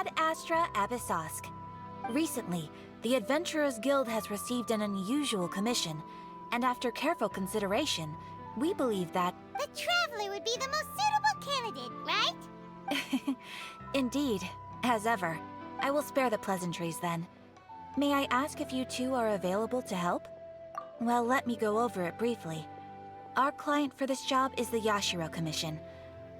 Ad Astra Abyssosk. Recently, the Adventurers Guild has received an unusual commission, and after careful consideration, we believe that... The Traveler would be the most suitable candidate, right? Indeed, as ever. I will spare the pleasantries then. May I ask if you two are available to help? Well, let me go over it briefly. Our client for this job is the Yashiro Commission.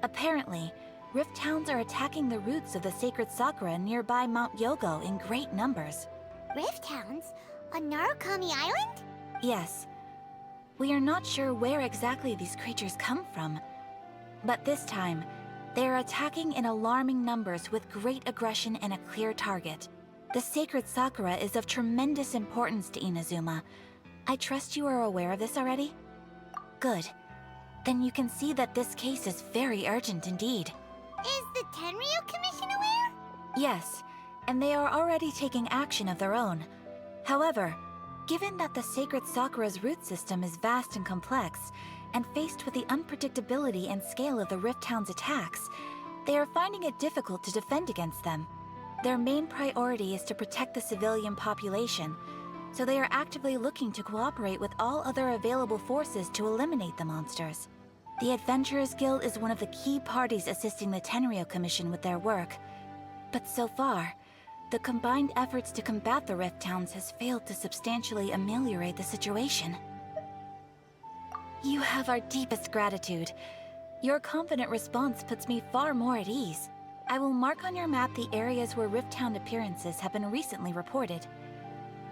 Apparently, Rift Hounds are attacking the roots of the sacred sakura nearby Mount Yogo in great numbers. Rift Hounds? On Narukami Island? Yes. We are not sure where exactly these creatures come from. But this time, they are attacking in alarming numbers with great aggression and a clear target. The sacred sakura is of tremendous importance to Inazuma. I trust you are aware of this already? Good. Then you can see that this case is very urgent indeed. Is the Tenryu Commission aware? Yes, and they are already taking action of their own. However, given that the sacred sakura's root system is vast and complex, and faced with the unpredictability and scale of the Rift Hound's attacks, they are finding it difficult to defend against them. Their main priority is to protect the civilian population, so they are actively looking to cooperate with all other available forces to eliminate the monsters. The Adventurers Guild is one of the key parties assisting the Tenryu Commission with their work. But so far, the combined efforts to combat the Rift Hounds has failed to substantially ameliorate the situation. You have our deepest gratitude. Your confident response puts me far more at ease. I will mark on your map the areas where Rift Hound appearances have been recently reported.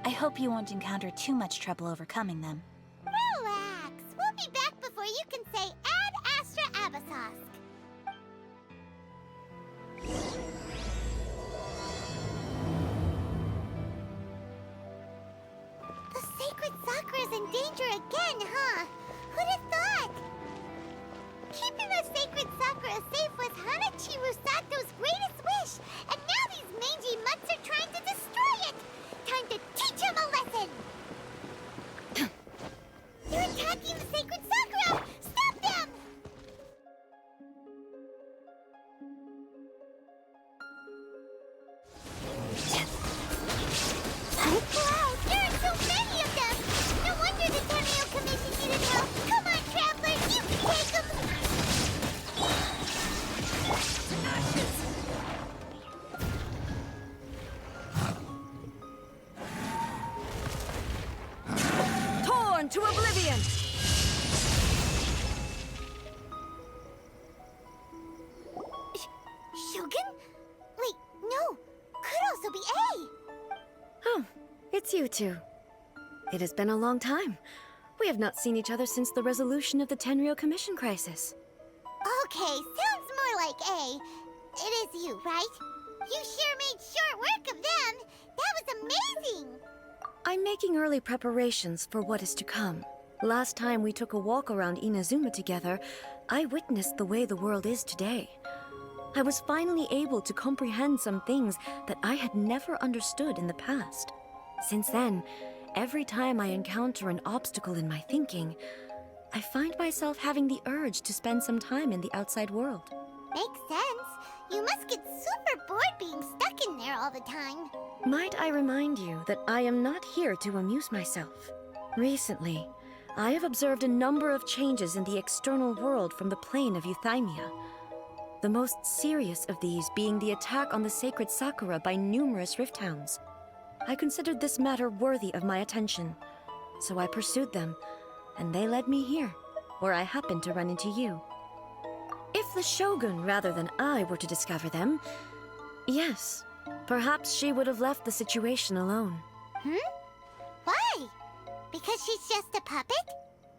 I hope you won't encounter too much trouble overcoming them. Relax. We'll be back before you can say Ad Astra Abyssosk. The sacred sakura's in danger again, huh? Who'd have thought? Keeping the sacred sakura safe was Hanachiru Sato's greatest wish, and now these mangy mutts are trying to destroy it! Time to teach him a lesson! They're attacking the sacred sakura! Stop them! Wow, there are so many of them! No wonder the Tenryu Commission needed help! Come on, travelers, you can take them! Torn to oblivion! Shogun? Wait, no! Could also be A! Oh, it's you two. It has been a long time. We have not seen each other since the resolution of the Tenryu Commission crisis. Okay, sounds more like A. It is you, right? You sure made short work of them! That was amazing! I'm making early preparations for what is to come. Last time we took a walk around Inazuma together, I witnessed the way the world is today. I was finally able to comprehend some things that I had never understood in the past. Since then, every time I encounter an obstacle in my thinking, I find myself having the urge to spend some time in the outside world. Makes sense. You must get super bored being stuck in there all the time. Might I remind you that I am not here to amuse myself. Recently, I have observed a number of changes in the external world from the plane of Euthymia. The most serious of these being the attack on the sacred sakura by numerous Rift Hounds. I considered this matter worthy of my attention, so I pursued them, and they led me here, where I happened to run into you. If the Shogun rather than I were to discover them, yes, perhaps she would have left the situation alone. Why? Because she's just a puppet?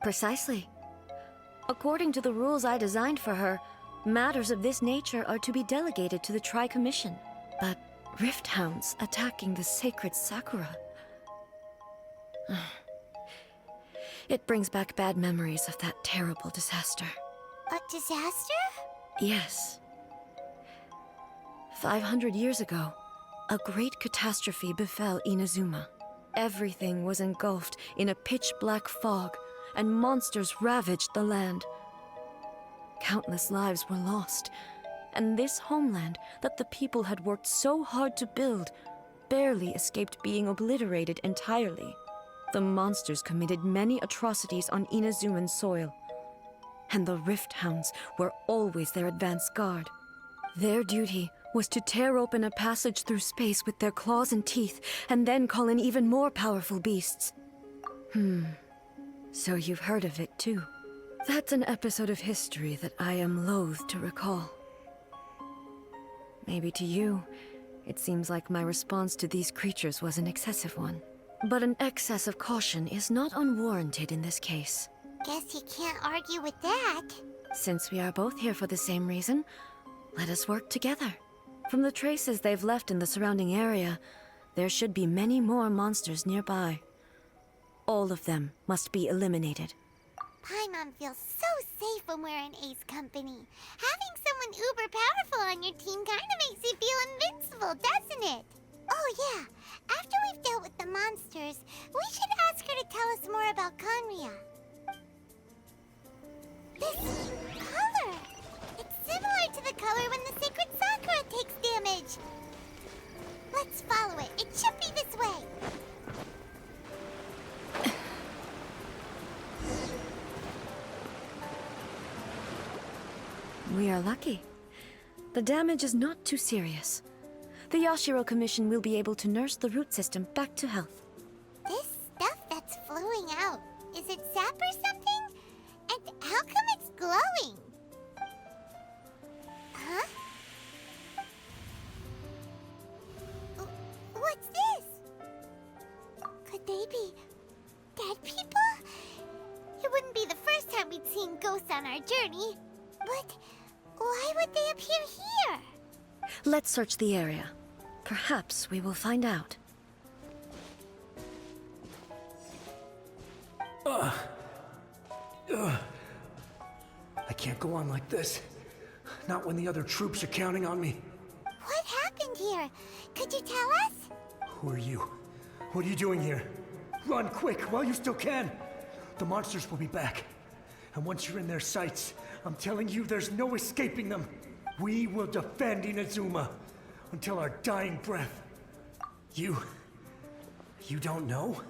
Precisely. According to the rules I designed for her, matters of this nature are to be delegated to the Tri-Commission. But Rift Hounds attacking the sacred sakura... It brings back bad memories of that terrible disaster. A disaster? Yes. 500 years ago, a great catastrophe befell Inazuma. Everything was engulfed in a pitch-black fog, and monsters ravaged the land. Countless lives were lost, and this homeland that the people had worked so hard to build barely escaped being obliterated entirely. The monsters committed many atrocities on Inazuman soil, and the Rift Hounds were always their advance guard. Their duty was to tear open a passage through space with their claws and teeth, and then call in even more powerful beasts. So you've heard of it too. That's an episode of history that I am loath to recall. Maybe to you, it seems like my response to these creatures was an excessive one. But an excess of caution is not unwarranted in this case. Guess you can't argue with that. Since we are both here for the same reason, let us work together. From the traces they've left in the surrounding area, there should be many more monsters nearby. All of them must be eliminated. Paimon feels so safe when we're in Ace company. Having someone uber powerful on your team kinda makes you feel invincible, doesn't it? Oh yeah, after we've dealt with the monsters, we should ask her to tell us more about Conria. This color! It's similar to the color when the sacred Sakura takes damage. Let's follow it. It should be this way. We are lucky. The damage is not too serious. The Yashiro Commission will be able to nurse the root system back to health. This stuff that's flowing out, is it sap or something? And how come it's glowing? Huh? What's this? Could they be dead people? It wouldn't be the first time we'd seen ghosts on our journey. But why would they appear here? Let's search the area. Perhaps we will find out. I can't go on like this. Not when the other troops are counting on me. What happened here? Could you tell us? Who are you? What are you doing here? Run quick while you still can. The monsters will be back. And once you're in their sights, I'm telling you there's no escaping them. We will defend Inazuma until our dying breath. You don't know?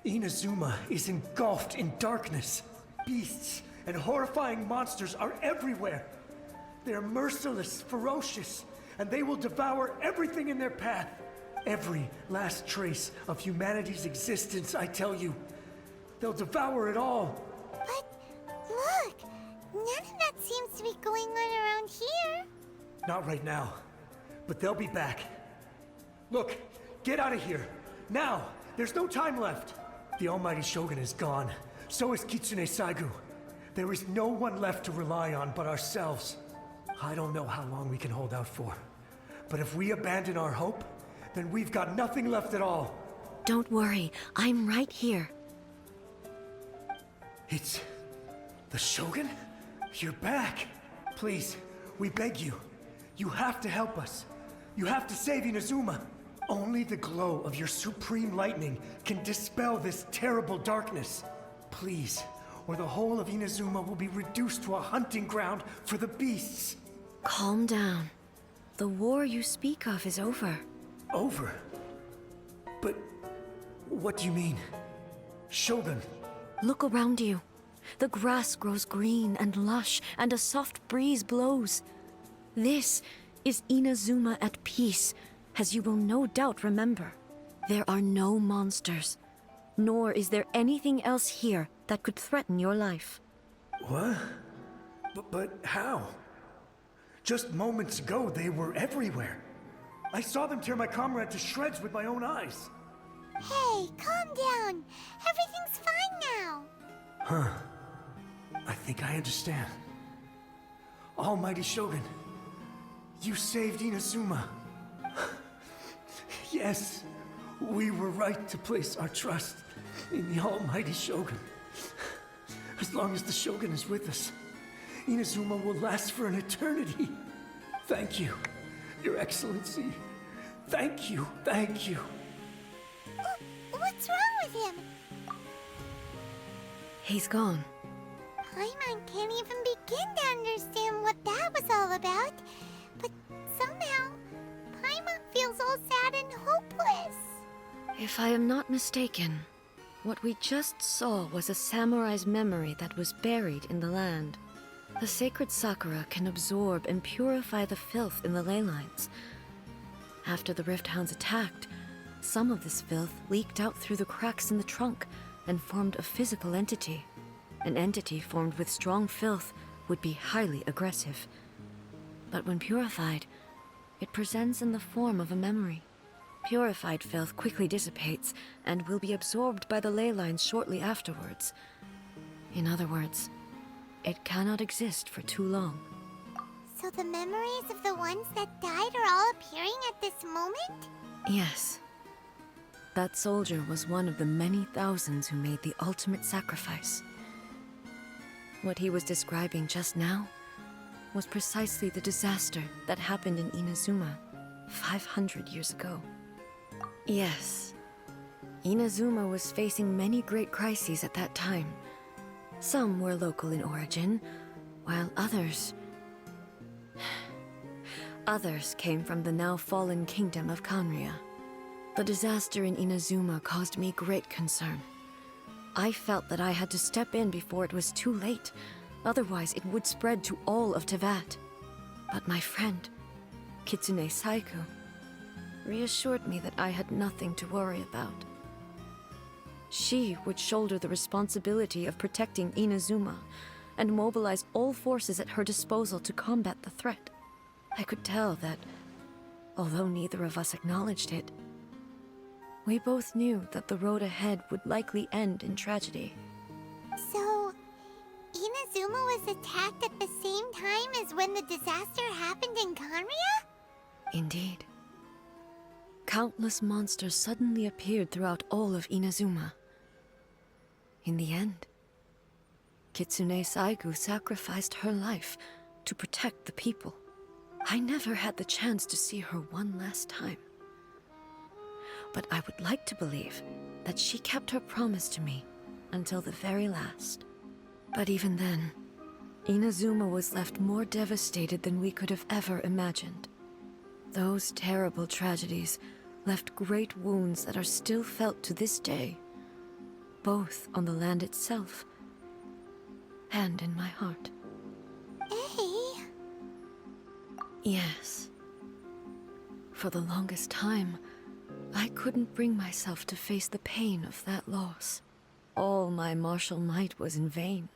Inazuma is engulfed in darkness. Beasts and horrifying monsters are everywhere. They're merciless, ferocious, and they will devour everything in their path. Every last trace of humanity's existence, I tell you. They'll devour it all. But look, none of that seems to be going on around here. Not right now, but they'll be back. Look, get out of here. Now, there's no time left. The almighty Shogun is gone. So is Kitsune Saigu. There is no one left to rely on but ourselves. I don't know how long we can hold out for. But if we abandon our hope, then we've got nothing left at all. Don't worry, I'm right here. It's the Shogun? You're back. Please, we beg you. You have to help us. You have to save Inazuma. Only the glow of your supreme lightning can dispel this terrible darkness. Please, or the whole of Inazuma will be reduced to a hunting ground for the beasts. Calm down. The war you speak of is over. Over? But what do you mean? Shogun? Look around you. The grass grows green and lush, and a soft breeze blows. This is Inazuma at peace, as you will no doubt remember. There are no monsters, nor is there anything else here that could threaten your life. What? But how? Just moments ago, they were everywhere. I saw them tear my comrade to shreds with my own eyes. Hey, calm down. Everything's fine now. Huh. I think I understand. Almighty Shogun, you saved Inazuma. Yes, we were right to place our trust in the Almighty Shogun. As long as the Shogun is with us, Inazuma will last for an eternity. Thank you, Your Excellency. Thank you, thank you. What's wrong with him? He's gone. Paimon can't even begin to understand what that was all about. But somehow, Paimon feels all sad and hopeless. If I am not mistaken, what we just saw was a samurai's memory that was buried in the land. The sacred sakura can absorb and purify the filth in the ley lines. After the Rift Hounds attacked, some of this filth leaked out through the cracks in the trunk and formed a physical entity. An entity formed with strong filth would be highly aggressive. But when purified, it presents in the form of a memory. Purified filth quickly dissipates and will be absorbed by the ley lines shortly afterwards. In other words, it cannot exist for too long. So the memories of the ones that died are all appearing at this moment? Yes. That soldier was one of the many thousands who made the ultimate sacrifice. What he was describing just now was precisely the disaster that happened in Inazuma 500 years ago. Yes, Inazuma was facing many great crises at that time. Some were local in origin, while others came from the now fallen kingdom of Kanria. The disaster in Inazuma caused me great concern. I felt that I had to step in before it was too late, otherwise it would spread to all of Tevat. But my friend, Kitsune Saiku, reassured me that I had nothing to worry about. She would shoulder the responsibility of protecting Inazuma and mobilize all forces at her disposal to combat the threat. I could tell that, although neither of us acknowledged it, we both knew that the road ahead would likely end in tragedy. So, Inazuma was attacked at the same time as when the disaster happened in Kanria? Indeed. Countless monsters suddenly appeared throughout all of Inazuma. In the end, Kitsune Saigu sacrificed her life to protect the people. I never had the chance to see her one last time. But I would like to believe that she kept her promise to me until the very last. But even then, Inazuma was left more devastated than we could have ever imagined. Those terrible tragedies left great wounds that are still felt to this day, both on the land itself and in my heart. Hey. Yes. For the longest time, I couldn't bring myself to face the pain of that loss. All my martial might was in vain.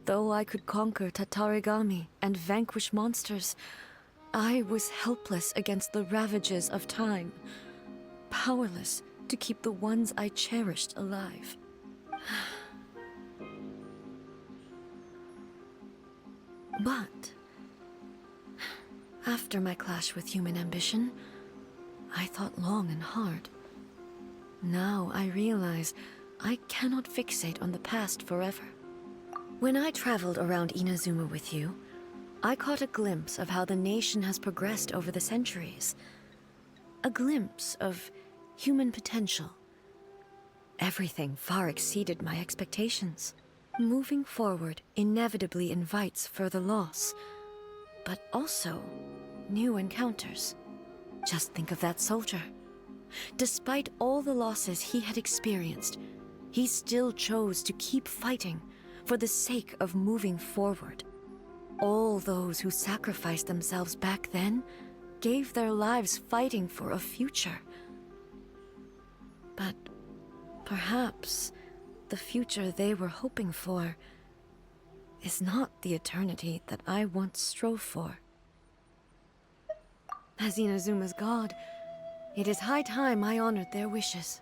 Though I could conquer Tatarigami and vanquish monsters, I was helpless against the ravages of time, powerless to keep the ones I cherished alive. But after my clash with human ambition, I thought long and hard. Now I realize I cannot fixate on the past forever. When I traveled around Inazuma with you, I caught a glimpse of how the nation has progressed over the centuries. A glimpse of human potential. Everything far exceeded my expectations. Moving forward inevitably invites further loss, but also new encounters. Just think of that soldier. Despite all the losses he had experienced, he still chose to keep fighting for the sake of moving forward. All those who sacrificed themselves back then gave their lives fighting for a future. But perhaps the future they were hoping for is not the eternity that I once strove for. As Inazuma's god, it is high time I honored their wishes.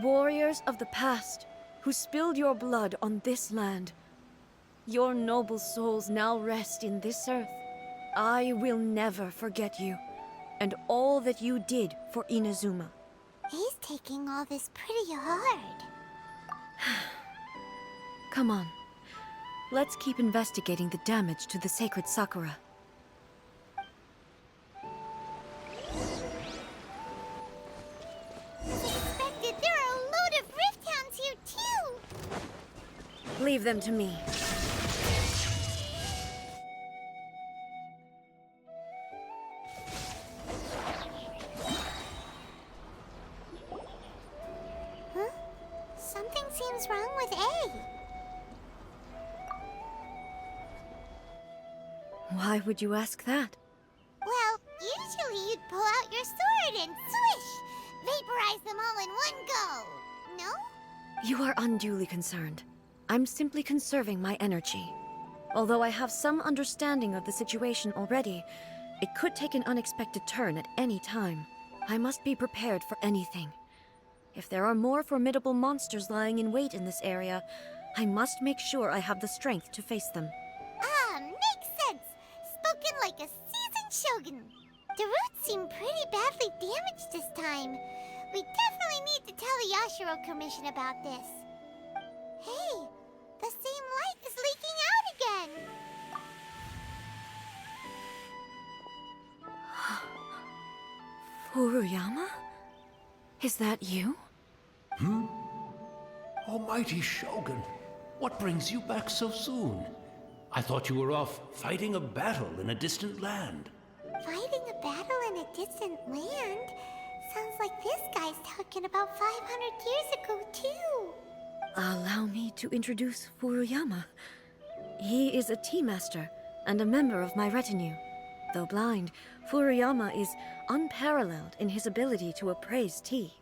Warriors of the past, who spilled your blood on this land, your noble souls now rest in this earth. I will never forget you, and all that you did for Inazuma. He's taking all this pretty hard. Come on. Let's keep investigating the damage to the sacred Sakura. As expected, there are a load of Rift Hounds here too! Leave Leave them to me. Huh? Something seems wrong with A. Why would you ask that? Well, usually you'd pull out your sword and swish! Vaporize them all in one go! No? You are unduly concerned. I'm simply conserving my energy. Although I have some understanding of the situation already, it could take an unexpected turn at any time. I must be prepared for anything. If there are more formidable monsters lying in wait in this area, I must make sure I have the strength to face them. Ah, makes sense! Spoken like a seasoned shogun. The roots seem pretty badly damaged this time. We definitely need to tell the Yashiro Commission about this. Hey, the same light is leaking out again! Furuyama? Is that you? Almighty Shogun, what brings you back so soon? I thought you were off fighting a battle in a distant land. Fighting a battle in a distant land? Sounds like this guy's talking about 500 years ago, too. Allow me to introduce Furuyama. He is a tea master and a member of my retinue. Though blind, Furuyama is unparalleled in his ability to appraise tea.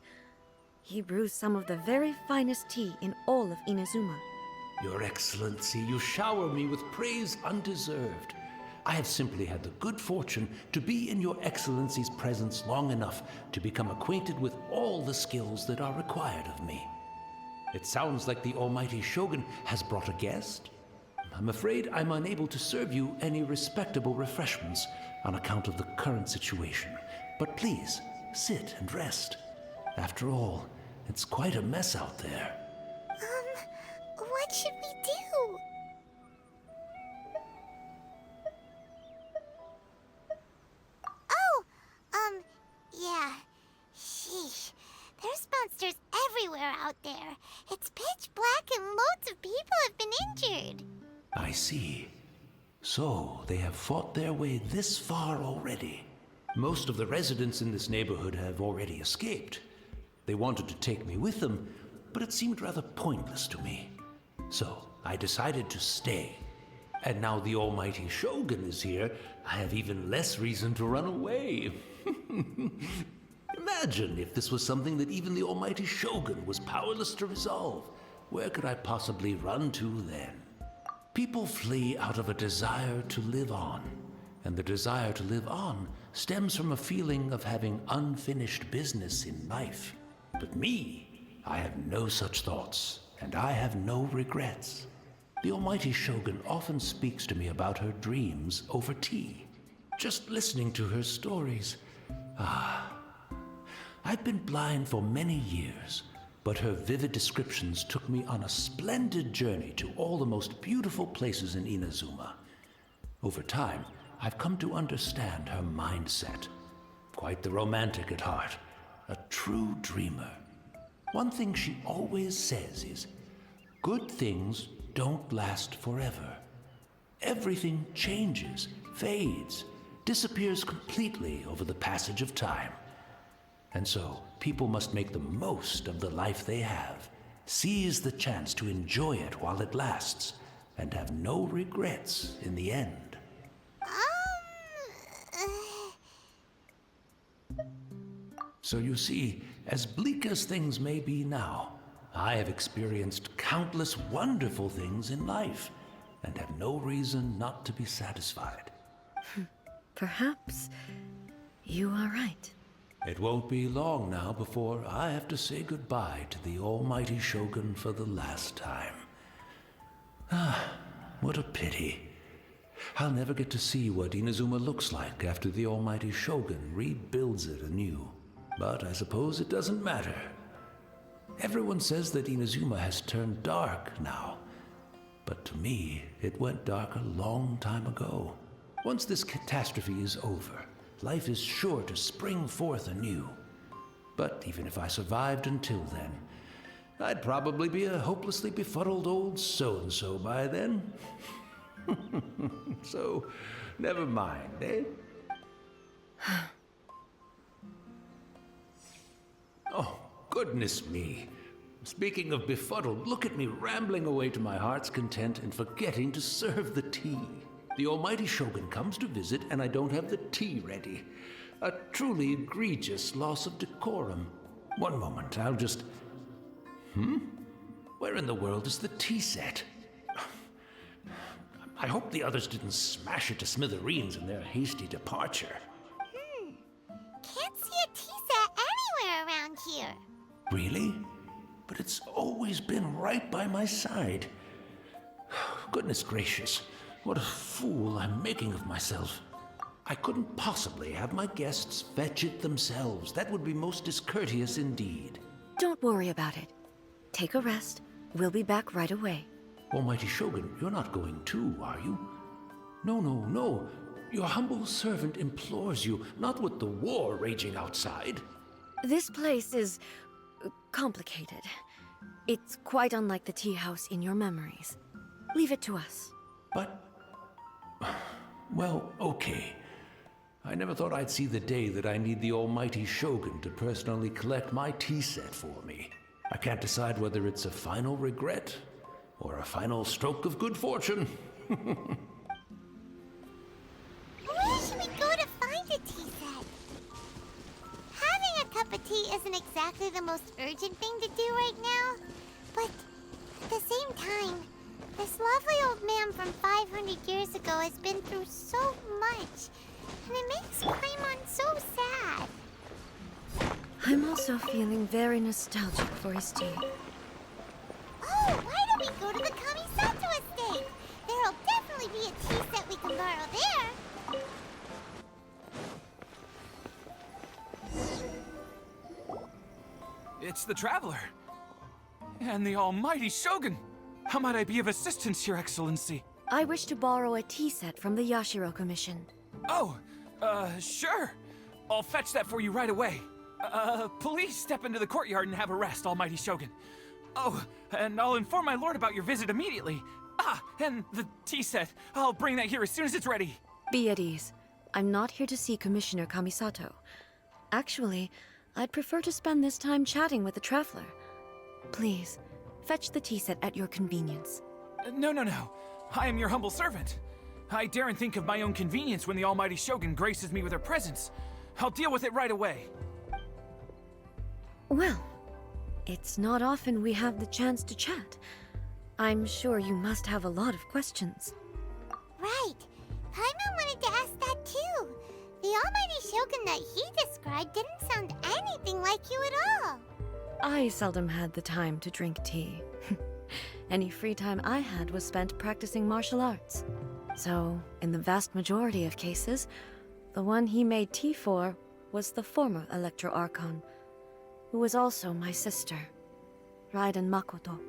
He brews some of the very finest tea in all of Inazuma. Your Excellency, you shower me with praise undeserved. I have simply had the good fortune to be in Your Excellency's presence long enough to become acquainted with all the skills that are required of me. It sounds like the Almighty Shogun has brought a guest. I'm afraid I'm unable to serve you any respectable refreshments on account of the current situation. But please, sit and rest. After all, it's quite a mess out there. What should we do? Oh, yeah. Sheesh. There's monsters everywhere out there. It's pitch black and loads of people have been injured. I see. So, they have fought their way this far already. Most of the residents in this neighborhood have already escaped. They wanted to take me with them, but it seemed rather pointless to me. So, I decided to stay. And now the Almighty Shogun is here, I have even less reason to run away. Imagine if this was something that even the Almighty Shogun was powerless to resolve. Where could I possibly run to then? People flee out of a desire to live on, and the desire to live on stems from a feeling of having unfinished business in life. But me, I have no such thoughts, and I have no regrets. The Almighty Shogun often speaks to me about her dreams over tea. Just listening to her stories, I've been blind for many years, but her vivid descriptions took me on a splendid journey to all the most beautiful places in Inazuma. Over time, I've come to understand her mindset. Quite the romantic at heart, a true dreamer. One thing she always says is, good things don't last forever. Everything changes, fades, disappears completely over the passage of time. And so, people must make the most of the life they have, seize the chance to enjoy it while it lasts, and have no regrets in the end. So you see, as bleak as things may be now, I have experienced countless wonderful things in life, and have no reason not to be satisfied. Perhaps you are right. It won't be long now before I have to say goodbye to the Almighty Shogun for the last time. What a pity. I'll never get to see what Inazuma looks like after the Almighty Shogun rebuilds it anew. But I suppose it doesn't matter. Everyone says that Inazuma has turned dark now. But to me, it went dark a long time ago. Once this catastrophe is over, life is sure to spring forth anew. But even if I survived until then, I'd probably be a hopelessly befuddled old so-and-so by then. So, never mind, eh? Oh, goodness me. Speaking of befuddled, look at me rambling away to my heart's content and forgetting to serve the tea. The almighty Shogun comes to visit and I don't have the tea ready. A truly egregious loss of decorum. One moment, I'll just... Where in the world is the tea set? I hope the others didn't smash it to smithereens in their hasty departure. Can't see a tea set anywhere around here. Really? But it's always been right by my side. Goodness gracious, what a fool I'm making of myself. I couldn't possibly have my guests fetch it themselves. That would be most discourteous indeed. Don't worry about it. Take a rest. We'll be back right away. Almighty Shogun, you're not going too, are you? No, no, no. Your humble servant implores you, not with the war raging outside. This place is complicated. It's quite unlike the tea house in your memories. Leave it to us. But... well, okay. I never thought I'd see the day that I need the almighty Shogun to personally collect my tea set for me. I can't decide whether it's a final regret or a final stroke of good fortune. Where should we go to find a tea set? Having a cup of tea isn't exactly the most urgent thing to do right now, but at the same time, this lovely old man from 500 years ago has been through so much, and it makes Paimon so sad. I'm also feeling very nostalgic for his tea. Oh, why don't we go to the Kamisato estate? There'll definitely be a tea set we can borrow there. It's the Traveler. And the almighty Shogun. How might I be of assistance, Your Excellency? I wish to borrow a tea set from the Yashiro Commission. Oh, sure. I'll fetch that for you right away. Please step into the courtyard and have a rest, almighty Shogun. Oh, and I'll inform my lord about your visit immediately. Ah, and the tea set. I'll bring that here as soon as it's ready. Be at ease. I'm not here to see Commissioner Kamisato. Actually, I'd prefer to spend this time chatting with the Traveler. Please, fetch the tea set at your convenience. No. I am your humble servant. I daren't think of my own convenience when the almighty Shogun graces me with her presence. I'll deal with it right away. Well, it's not often we have the chance to chat. I'm sure you must have a lot of questions. Right. Paimon wanted to ask that too. The almighty Shogun that he described didn't sound anything like you at all. I seldom had the time to drink tea. Any free time I had was spent practicing martial arts. So, in the vast majority of cases, the one he made tea for was the former Electro Archon, who was also my sister, Raiden Makoto.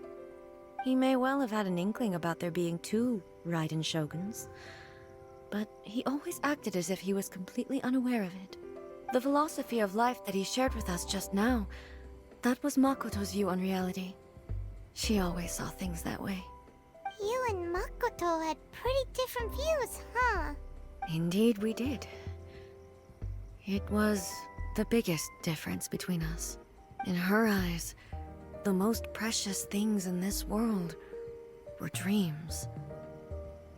He may well have had an inkling about there being two Raiden Shoguns, but he always acted as if he was completely unaware of it. The philosophy of life that he shared with us just now, that was Makoto's view on reality. She always saw things that way. You and Makoto had pretty different views, huh? Indeed we did. It was the biggest difference between us. In her eyes, the most precious things in this world were dreams.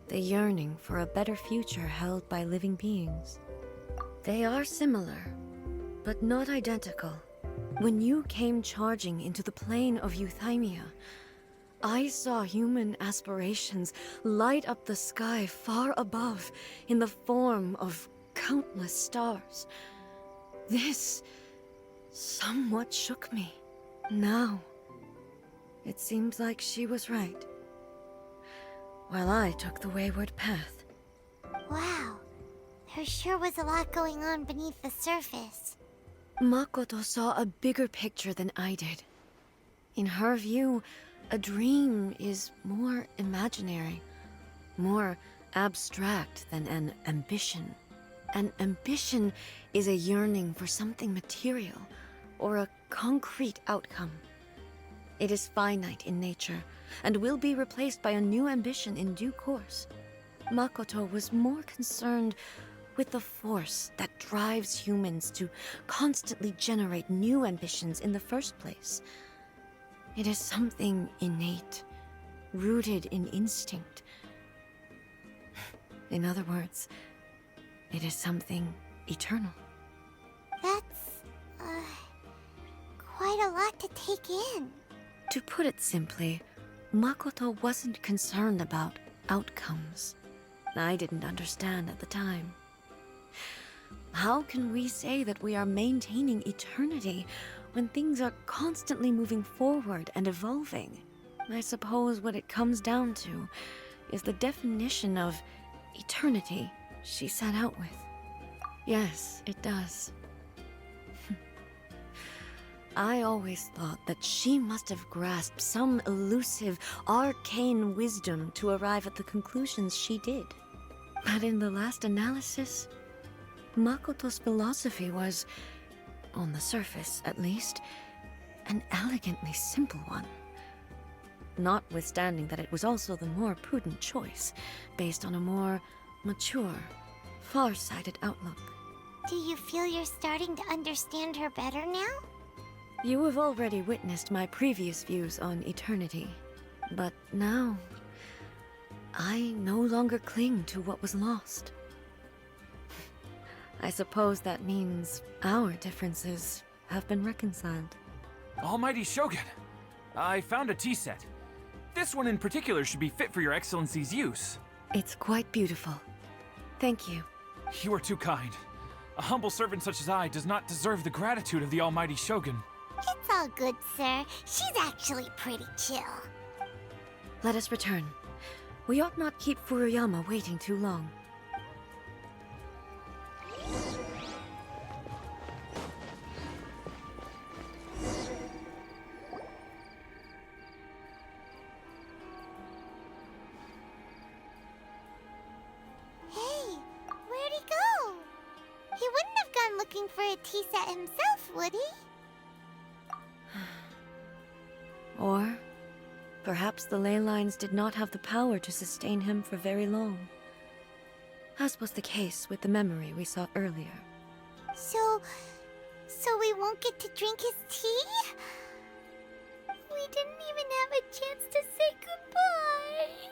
The yearning for a better future held by living beings. They are similar, but not identical. When you came charging into the plane of Euthymia, I saw human aspirations light up the sky far above in the form of countless stars. This somewhat shook me. Now, it seems like she was right, while I took the wayward path. Wow. There sure was a lot going on beneath the surface. Makoto saw a bigger picture than I did. In her view, a dream is more imaginary, more abstract than an ambition. An ambition is a yearning for something material or a concrete outcome. It is finite in nature, and will be replaced by a new ambition in due course. Makoto was more concerned with the force that drives humans to constantly generate new ambitions in the first place. It is something innate, rooted in instinct. In other words, it is something eternal. That's, quite a lot to take in. To put it simply, Makoto wasn't concerned about outcomes. I didn't understand at the time. How can we say that we are maintaining eternity when things are constantly moving forward and evolving? I suppose what it comes down to is the definition of eternity she set out with. Yes, it does. I always thought that she must have grasped some elusive, arcane wisdom to arrive at the conclusions she did. But in the last analysis, Makoto's philosophy was, on the surface at least, an elegantly simple one. Notwithstanding that it was also the more prudent choice, based on a more mature, far-sighted outlook. Do you feel you're starting to understand her better now? You have already witnessed my previous views on eternity, but now I no longer cling to what was lost. I suppose that means our differences have been reconciled. Almighty Shogun, I found a tea set. This one in particular should be fit for your Excellency's use. It's quite beautiful. Thank you. You are too kind. A humble servant such as I does not deserve the gratitude of the Almighty Shogun. It's all good, sir. She's actually pretty chill. Let us return. We ought not keep Furuyama waiting too long. Hey, where'd he go? He wouldn't have gone looking for a tea set himself, would he? Or perhaps the ley lines did not have the power to sustain him for very long, as was the case with the memory we saw earlier. So we won't get to drink his tea? We didn't even have a chance to say goodbye.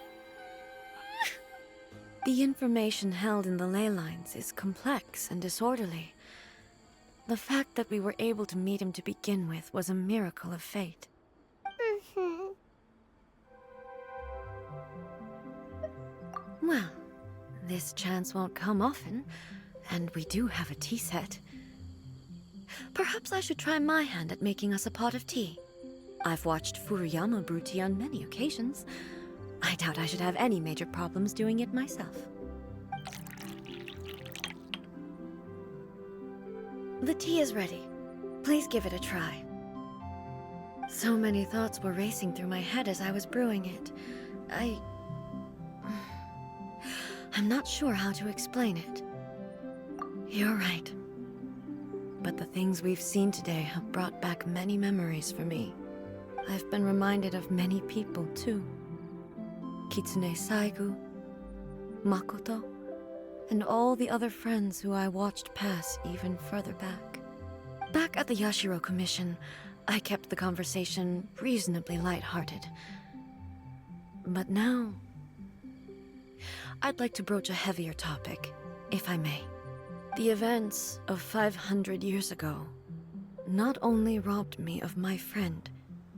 The information held in the ley lines is complex and disorderly. The fact that we were able to meet him to begin with was a miracle of fate. Well, this chance won't come often, and we do have a tea set. Perhaps I should try my hand at making us a pot of tea. I've watched Furuyama brew tea on many occasions. I doubt I should have any major problems doing it myself. The tea is ready. Please give it a try. So many thoughts were racing through my head as I was brewing it. I'm not sure how to explain it. You're right. But the things we've seen today have brought back many memories for me. I've been reminded of many people, too. Kitsune Saigu, Makoto, and all the other friends who I watched pass even further back. Back at the Yashiro Commission, I kept the conversation reasonably lighthearted. But now, I'd like to broach a heavier topic, if I may. The events of 500 years ago not only robbed me of my friend,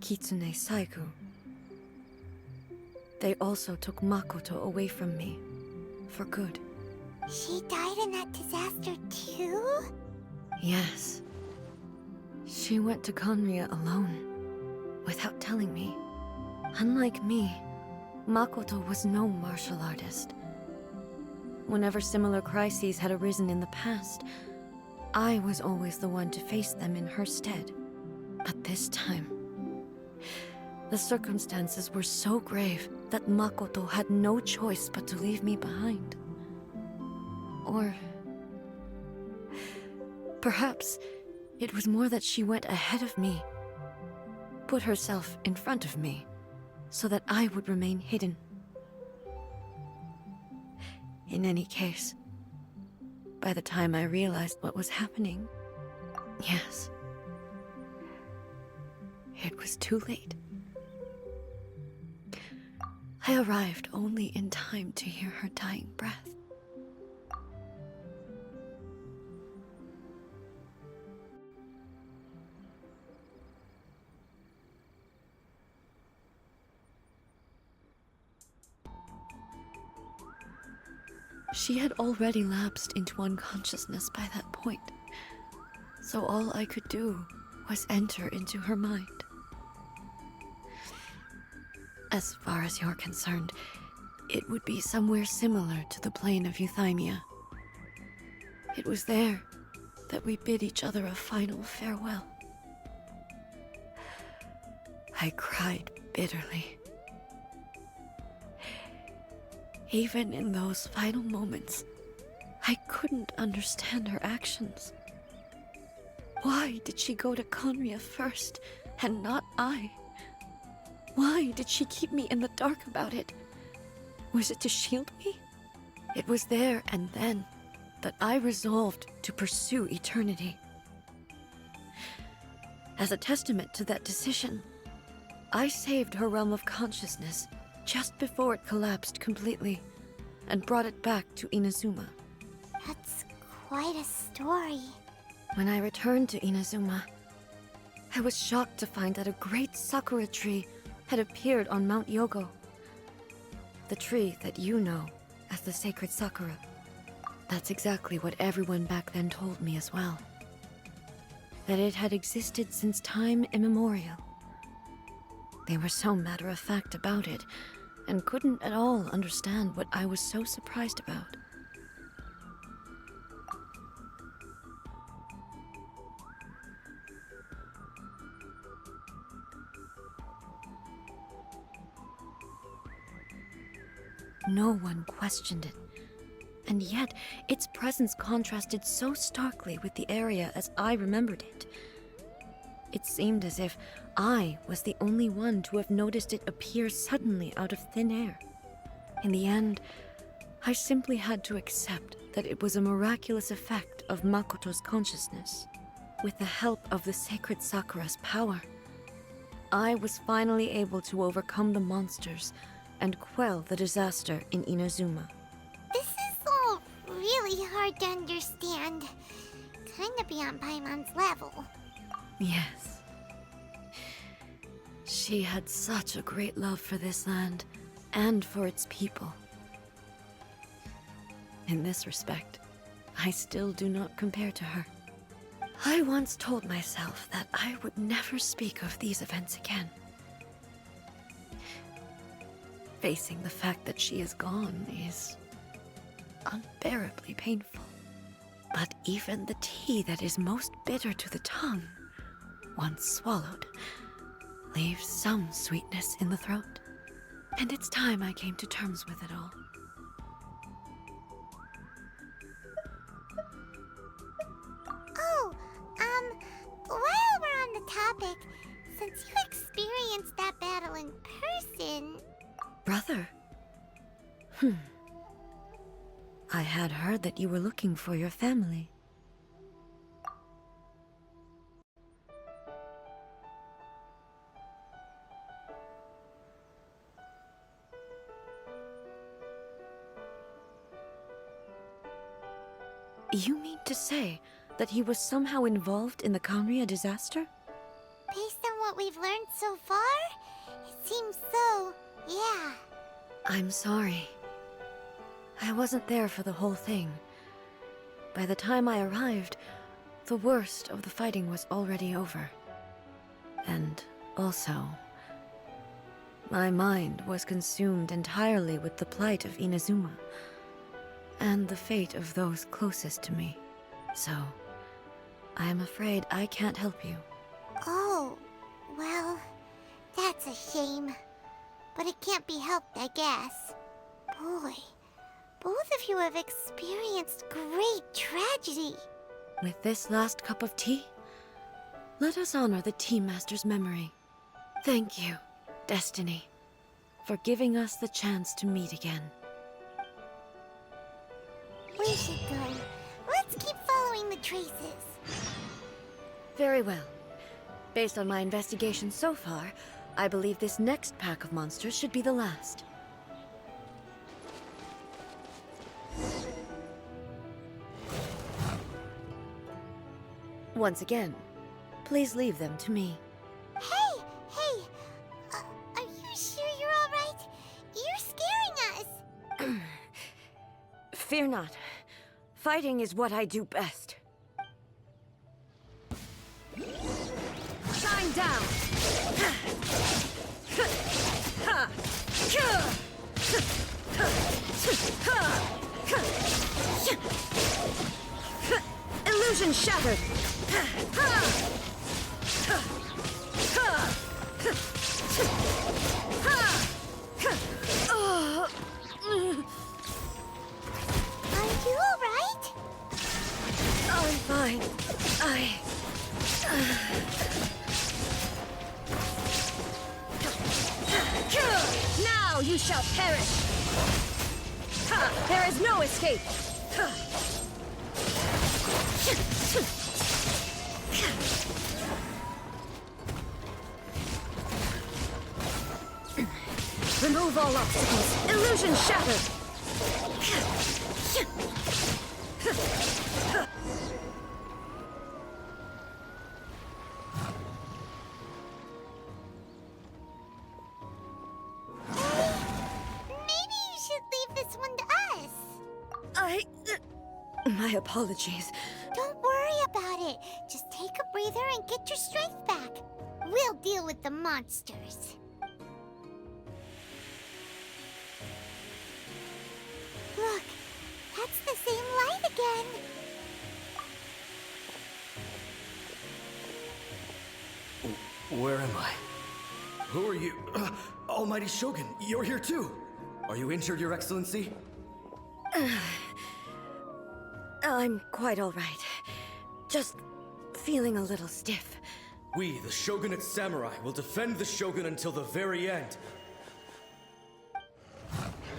Kitsune Saigu, they also took Makoto away from me, for good. She died in that disaster too? Yes. She went to Conria alone, without telling me. Unlike me, Makoto was no martial artist. Whenever similar crises had arisen in the past, I was always the one to face them in her stead. But this time, the circumstances were so grave that Makoto had no choice but to leave me behind. Or perhaps it was more that she went ahead of me, put herself in front of me so that I would remain hidden. In any case, by the time I realized what was happening, yes, it was too late. I arrived only in time to hear her dying breath. She had already lapsed into unconsciousness by that point, so all I could do was enter into her mind. As far as you're concerned, it would be somewhere similar to the plane of Euthymia. It was there that we bid each other a final farewell. I cried bitterly. Even in those final moments, I couldn't understand her actions. Why did she go to Conria first, and not I? Why did she keep me in the dark about it? Was it to shield me? It was there and then that I resolved to pursue eternity. As a testament to that decision, I saved her realm of consciousness just before it collapsed completely, and brought it back to Inazuma. That's quite a story. When I returned to Inazuma, I was shocked to find that a great sakura tree had appeared on Mount Yogo. The tree that you know as the sacred sakura. That's exactly what everyone back then told me as well. That it had existed since time immemorial. They were so matter-of-fact about it, and couldn't at all understand what I was so surprised about. No one questioned it, and yet its presence contrasted so starkly with the area as I remembered it. It seemed as if I was the only one to have noticed it appear suddenly out of thin air. In the end, I simply had to accept that it was a miraculous effect of Makoto's consciousness. With the help of the sacred Sakura's power, I was finally able to overcome the monsters and quell the disaster in Inazuma. This is all really hard to understand. Kinda beyond Paimon's level. Yes. She had such a great love for this land, and for its people. In this respect, I still do not compare to her. I once told myself that I would never speak of these events again. Facing the fact that she is gone is unbearably painful. But even the tea that is most bitter to the tongue, once swallowed, leaves some sweetness in the throat. And it's time I came to terms with it all. Oh, while we're on the topic, since you experienced that battle in person... Brother? I had heard that you were looking for your family. You mean to say that he was somehow involved in the Conria disaster? Based on what we've learned so far, it seems so, yeah. I'm sorry. I wasn't there for the whole thing. By the time I arrived, the worst of the fighting was already over. And also, my mind was consumed entirely with the plight of Inazuma, and the fate of those closest to me. So, I am afraid I can't help you. Oh, well, that's a shame. But it can't be helped, I guess. Boy, both of you have experienced great tragedy. With this last cup of tea, let us honor the Tea Master's memory. Thank you, Destiny, for giving us the chance to meet again. We should go. Let's keep following the traces. Very well. Based on my investigation so far, I believe this next pack of monsters should be the last. Once again, please leave them to me. Hey! Are you sure you're alright? You're scaring us! Fear not. Fighting is what I do best. Shine down! Illusion shattered! Are you alright? I'm fine. Now you shall perish! Ha! There is no escape! Remove all obstacles! Illusion shattered! Maybe you should leave this one to us. My apologies. Don't worry about it. Just take a breather and get your strength back. We'll deal with the monsters. Look, that's the same light again. Where am I? Who are you? Almighty Shogun, you're here too! Are you injured, Your Excellency? I'm quite all right. Just feeling a little stiff. We, the Shogunate Samurai, will defend the Shogun until the very end.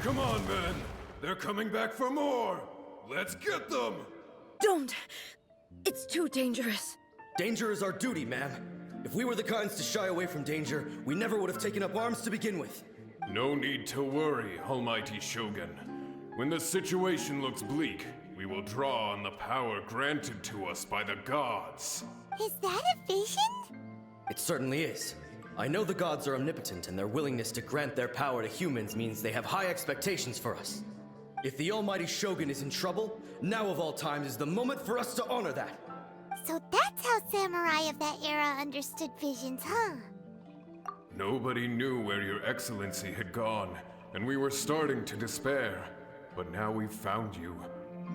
Come on, men! They're coming back for more! Let's get them! Don't! It's too dangerous. Danger is our duty, ma'am. If we were the kinds to shy away from danger, we never would have taken up arms to begin with. No need to worry, Almighty Shogun. When the situation looks bleak, we will draw on the power granted to us by the gods. Is that a vision? It certainly is. I know the gods are omnipotent, and their willingness to grant their power to humans means they have high expectations for us. If the Almighty Shogun is in trouble, now of all times is the moment for us to honor that. So that's how samurai of that era understood visions, huh? Nobody knew where Your Excellency had gone, and we were starting to despair. But now we've found you.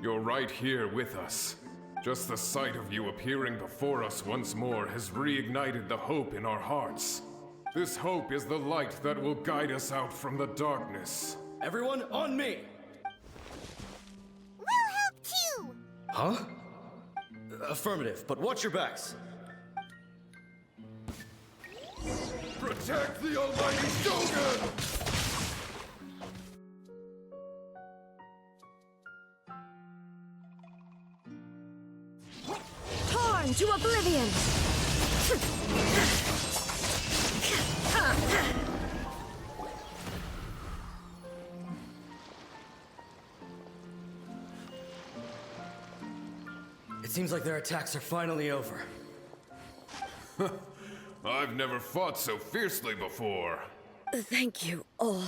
You're right here with us. Just the sight of you appearing before us once more has reignited the hope in our hearts. This hope is the light that will guide us out from the darkness. Everyone, on me! We'll help too! Huh? Affirmative, but watch your backs. Protect the Almighty Shogun! Torn to oblivion! It seems like their attacks are finally over. I've never fought so fiercely before. Thank you all.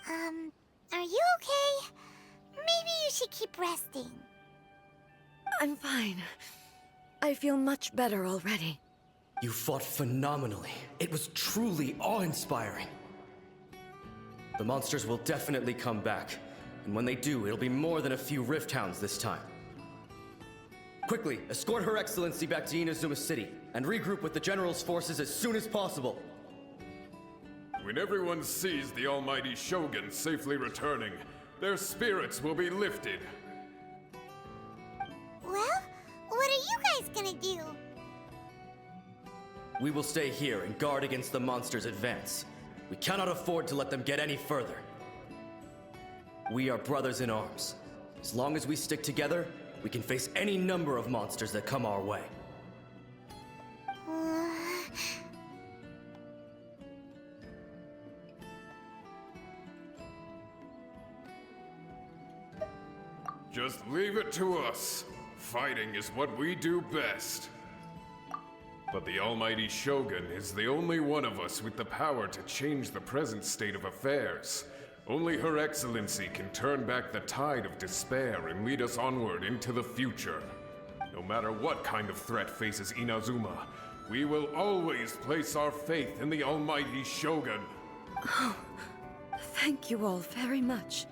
Are you okay? Maybe you should keep resting. I'm fine. I feel much better already. You fought phenomenally. It was truly awe-inspiring. The monsters will definitely come back. And when they do, it'll be more than a few Rift Hounds this time. Quickly, escort Her Excellency back to Inazuma City, and regroup with the General's forces as soon as possible. When everyone sees the Almighty Shogun safely returning, their spirits will be lifted. Well, what are you guys gonna do? We will stay here and guard against the monsters' advance. We cannot afford to let them get any further. We are brothers in arms. As long as we stick together, we can face any number of monsters that come our way. Just leave it to us. Fighting is what we do best. But the Almighty Shogun is the only one of us with the power to change the present state of affairs. Only Her Excellency can turn back the tide of despair and lead us onward into the future. No matter what kind of threat faces Inazuma, we will always place our faith in the Almighty Shogun. Oh, thank you all very much.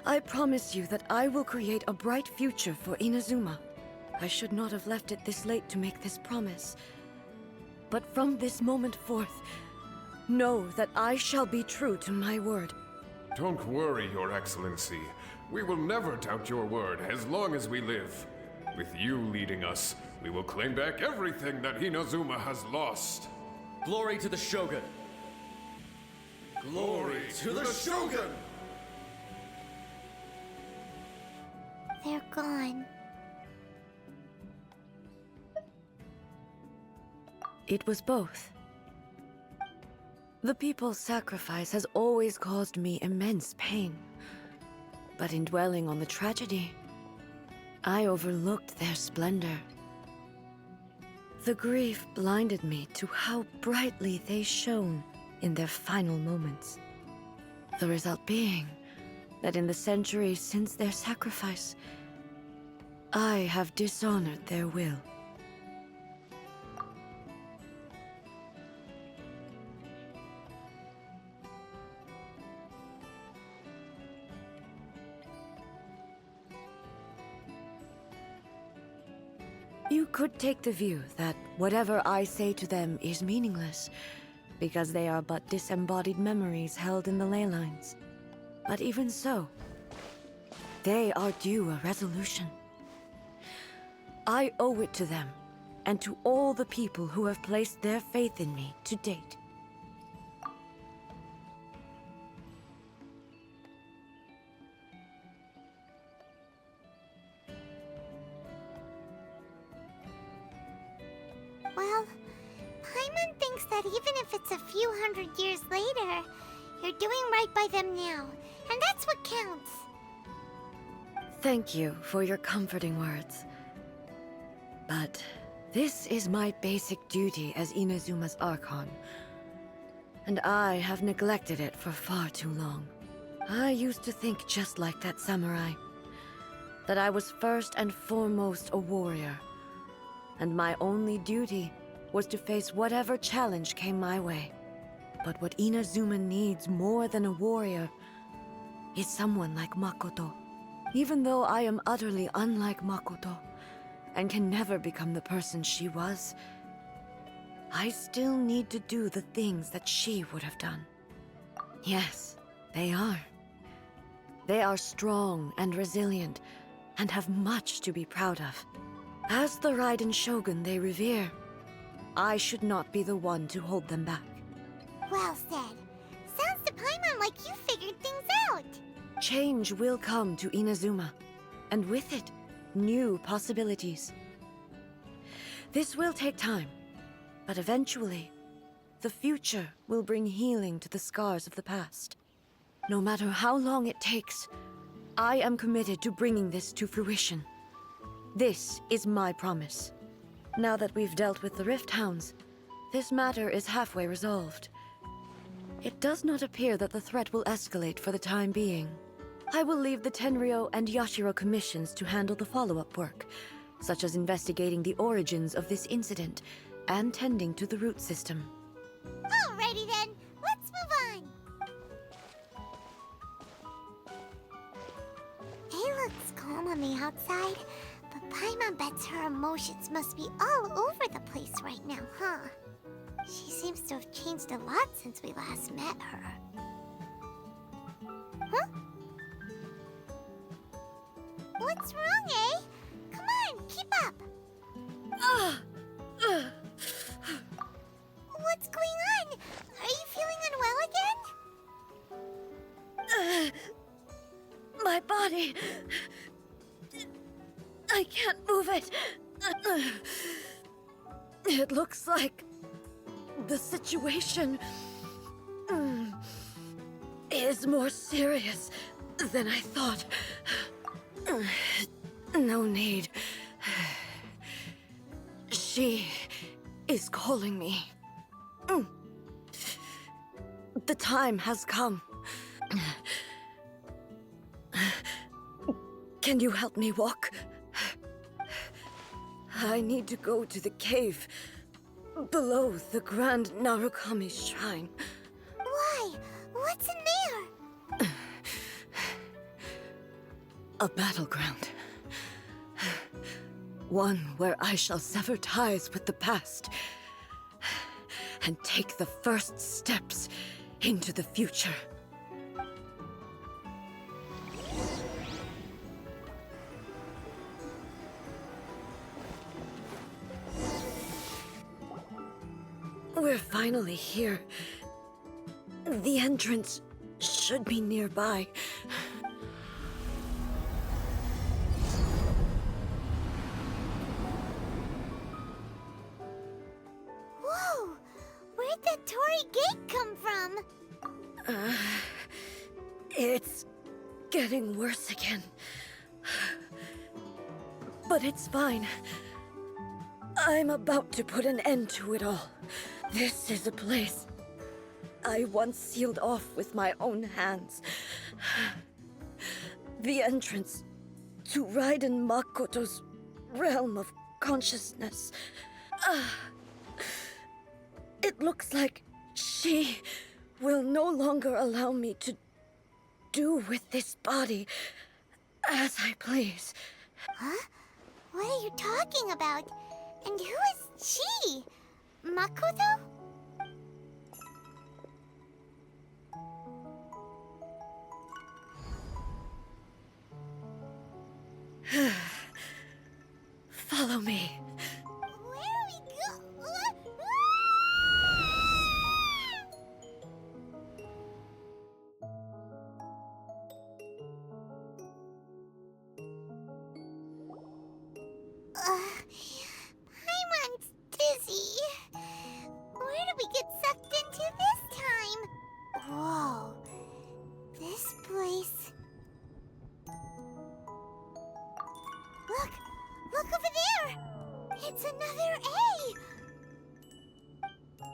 I promise you that I will create a bright future for Inazuma. I should not have left it this late to make this promise. But from this moment forth, know that I shall be true to my word. Don't worry, Your Excellency. We will never doubt your word as long as we live. With you leading us, we will claim back everything that Inazuma has lost. Glory to the Shogun! Glory to the Shogun! They're gone. It was both. The people's sacrifice has always caused me immense pain. But in dwelling on the tragedy, I overlooked their splendor. The grief blinded me to how brightly they shone in their final moments. The result being that in the centuries since their sacrifice, I have dishonored their will. You could take the view that whatever I say to them is meaningless, because they are but disembodied memories held in the ley lines. But even so, they are due a resolution. I owe it to them, and to all the people who have placed their faith in me to date. Well, Paimon thinks that even if it's a few hundred years later, you're doing right by them now, and that's what counts. Thank you for your comforting words. But this is my basic duty as Inazuma's Archon, and I have neglected it for far too long. I used to think just like that samurai, that I was first and foremost a warrior, and my only duty was to face whatever challenge came my way. But what Inazuma needs more than a warrior is someone like Makoto. Even though I am utterly unlike Makoto, and can never become the person she was, I still need to do the things that she would have done. Yes, they are. They are strong and resilient, and have much to be proud of. As the Raiden Shogun they revere, I should not be the one to hold them back. Well said. Sounds to Paimon like you figured things out. Change will come to Inazuma, and with it, new possibilities. This will take time, but eventually, the future will bring healing to the scars of the past. No matter how long it takes, I am committed to bringing this to fruition. This is my promise. Now that we've dealt with the Rift Hounds, this matter is halfway resolved. It does not appear that the threat will escalate for the time being. I will leave the Tenryo and Yashiro commissions to handle the follow-up work, such as investigating the origins of this incident and tending to the root system. Alrighty then, let's move on. It looks calm on the outside, but Paimon bets her emotions must be all over the place right now, huh? She seems to have changed a lot since we last met her. Huh? What's wrong, eh? Come on, keep up. My body. I can't move it. It looks like the situation is more serious than I thought. No need. She is calling me. The time has come. Can you help me walk? I need to go to the cave below the Grand Narukami Shrine. Why? What's in there? A battleground. One where I shall sever ties with the past and take the first steps into the future. We're finally here. The entrance should be nearby. Whoa! Where'd that Torii gate come from? It's getting worse again. But it's fine. I'm about to put an end to it all. This is a place I once sealed off with my own hands. The entrance to Raiden Makoto's realm of consciousness. It looks like she will no longer allow me to do with this body as I please. Huh? What are you talking about? And who is she? Makoto? Follow me. Where do we go? Paimon's dizzy. Where did we get sucked into this time? Whoa. This place. Look! Look over there! It's another A!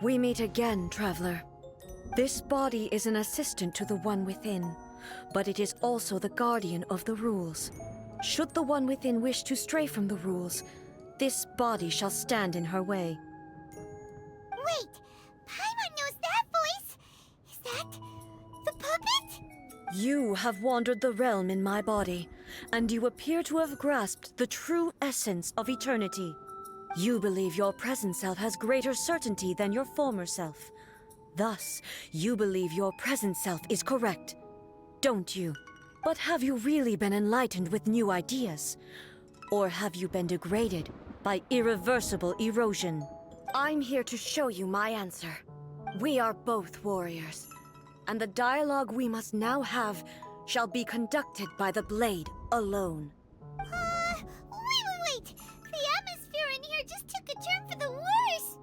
We meet again, traveler. This body is an assistant to the One Within, but it is also the guardian of the rules. Should the One Within wish to stray from the rules, this body shall stand in her way. Wait! Paimon knows that voice! Is that the puppet? You have wandered the realm in my body, and you appear to have grasped the true essence of eternity. You believe your present self has greater certainty than your former self. Thus, you believe your present self is correct, don't you? But have you really been enlightened with new ideas? Or have you been degraded by irreversible erosion? I'm here to show you my answer. We are both warriors, and the dialogue we must now have shall be conducted by the blade alone. Wait! The atmosphere in here just took a turn for the worse!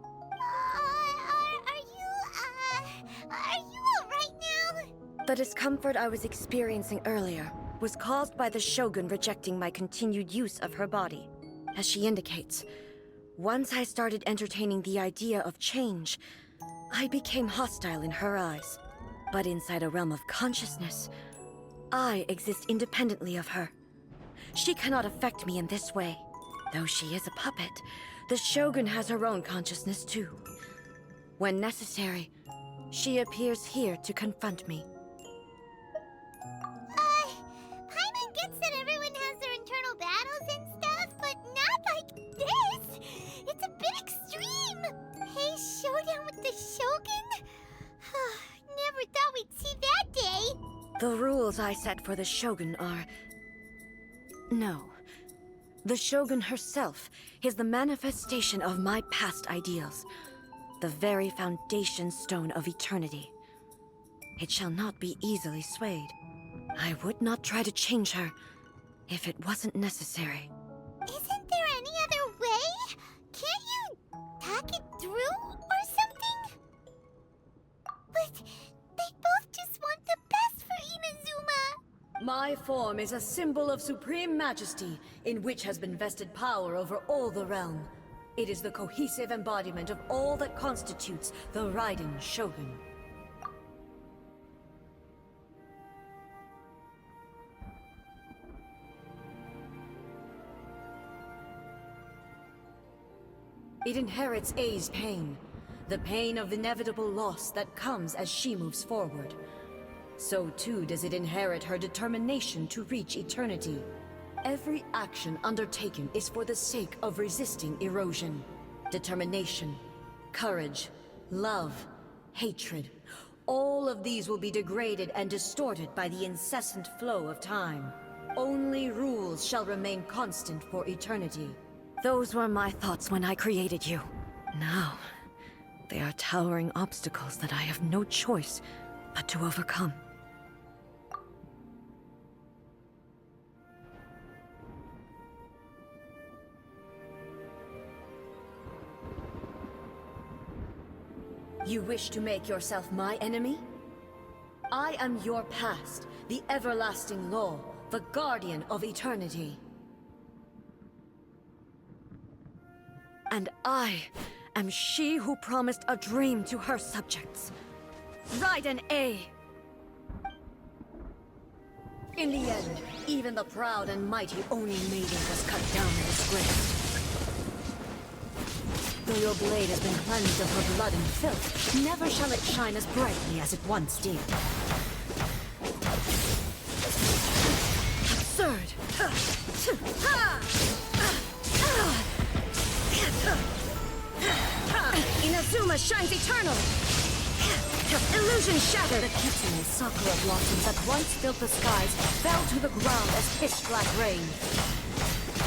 Are you alright now? The discomfort I was experiencing earlier was caused by the Shogun rejecting my continued use of her body. As she indicates, once I started entertaining the idea of change, I became hostile in her eyes. But inside a realm of consciousness, I exist independently of her. She cannot affect me in this way. Though she is a puppet, the Shogun has her own consciousness too. When necessary, she appears here to confront me. Paimon gets that everyone has their internal battles and stuff, but not like this! It's a bit extreme! Hey, showdown with the Shogun? Never thought we'd see that day! The rules I set for the Shogun are... No. The Shogun herself is the manifestation of my past ideals. The very foundation stone of eternity. It shall not be easily swayed. I would not try to change her if it wasn't necessary. Isn't there any other way? Can't you talk it through or something? But they both just want the best for Inazuma. My form is a symbol of supreme majesty, in which has been vested power over all the realm. It is the cohesive embodiment of all that constitutes the Raiden Shogun. It inherits A's pain, the pain of inevitable loss that comes as she moves forward. So too does it inherit her determination to reach eternity. Every action undertaken is for the sake of resisting erosion. Determination, courage, love, hatred. All of these will be degraded and distorted by the incessant flow of time. Only rules shall remain constant for eternity. Those were my thoughts when I created you. Now, they are towering obstacles that I have no choice but to overcome. You wish to make yourself my enemy? I am your past, the everlasting law, the guardian of eternity. And I am she who promised a dream to her subjects. Raiden A. In the end, even the proud and mighty Oni maiden was cut down and disgraced. Though your blade has been cleansed of her blood and filth, never shall it shine as brightly as it once did. Inazuma shines eternal! Illusion shattered! The kitsune sakura blossoms that once filled the skies fell to the ground as pitch-black rain.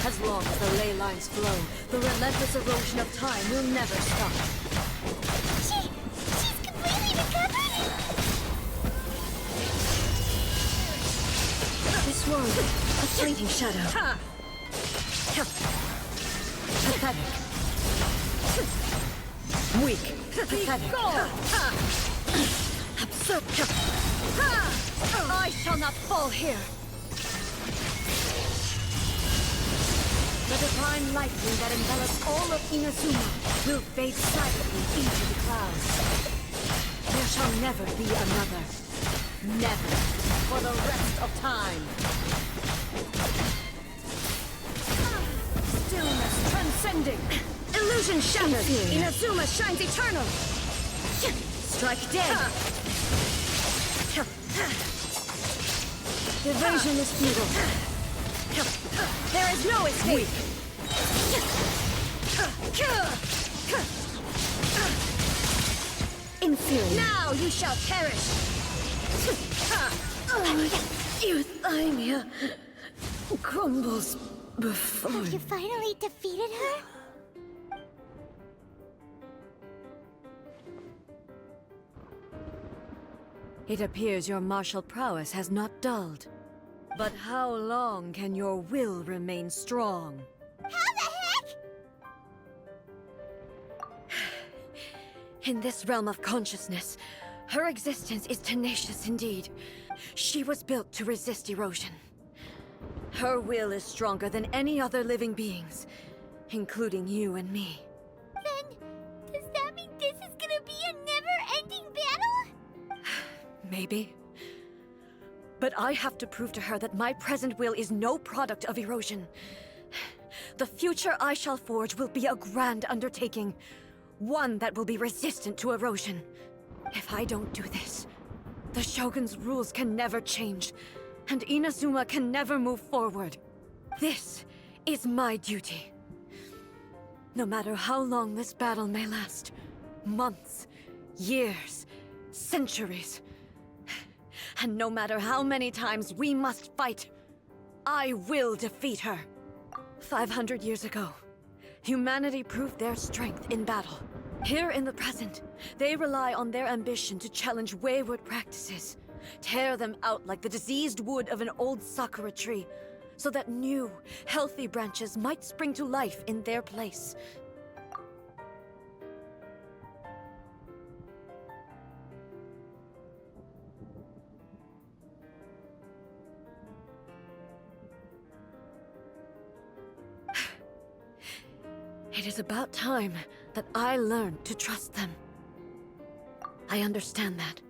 As long as the ley lines flow, the relentless erosion of time will never stop. She's completely recovered? This world, a fleeting shadow. Pathetic. Weak. Pathetic. Absurd. I shall not fall here. The divine lightning that envelops all of Inazuma will fade silently into the clouds. There shall never be another. Never. For the rest of time. Stillness transcending. Illusion shattered. Inazuma shines eternal. Strike dead. Evasion is futile. There is no escape! Inferior. Now you shall perish! Euthymia crumbles before... Have you finally defeated her? It appears your martial prowess has not dulled. But how long can your will remain strong? How the heck? In this realm of consciousness, her existence is tenacious indeed. She was built to resist erosion. Her will is stronger than any other living being's, including you and me. Then, does that mean this is gonna be a never-ending battle? Maybe. But I have to prove to her that my present will is no product of erosion. The future I shall forge will be a grand undertaking. One that will be resistant to erosion. If I don't do this, the Shogun's rules can never change, and Inazuma can never move forward. This is my duty. No matter how long this battle may last, months, years, centuries, and no matter how many times we must fight, I will defeat her. 500 years ago, humanity proved their strength in battle. Here in the present, they rely on their ambition to challenge wayward practices, Tear them out like the diseased wood of an old sakura tree, so that new, healthy branches might spring to life in their place. It is about time that I learn to trust them. I understand that.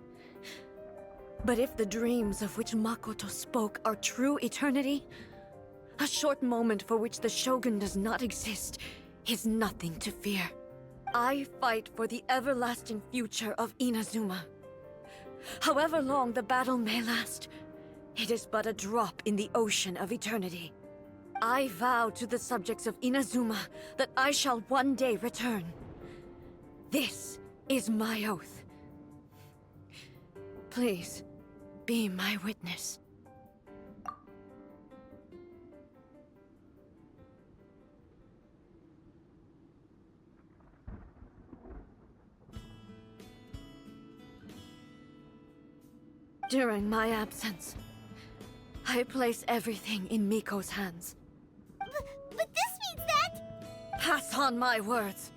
But if the dreams of which Makoto spoke are true eternity, a short moment for which the Shogun does not exist is nothing to fear. I fight for the everlasting future of Inazuma. However long the battle may last, it is but a drop in the ocean of eternity. I vow to the subjects of Inazuma that I shall one day return. This is my oath. Please, be my witness. During my absence, I place everything in Miko's hands. But this means that... Pass on my words.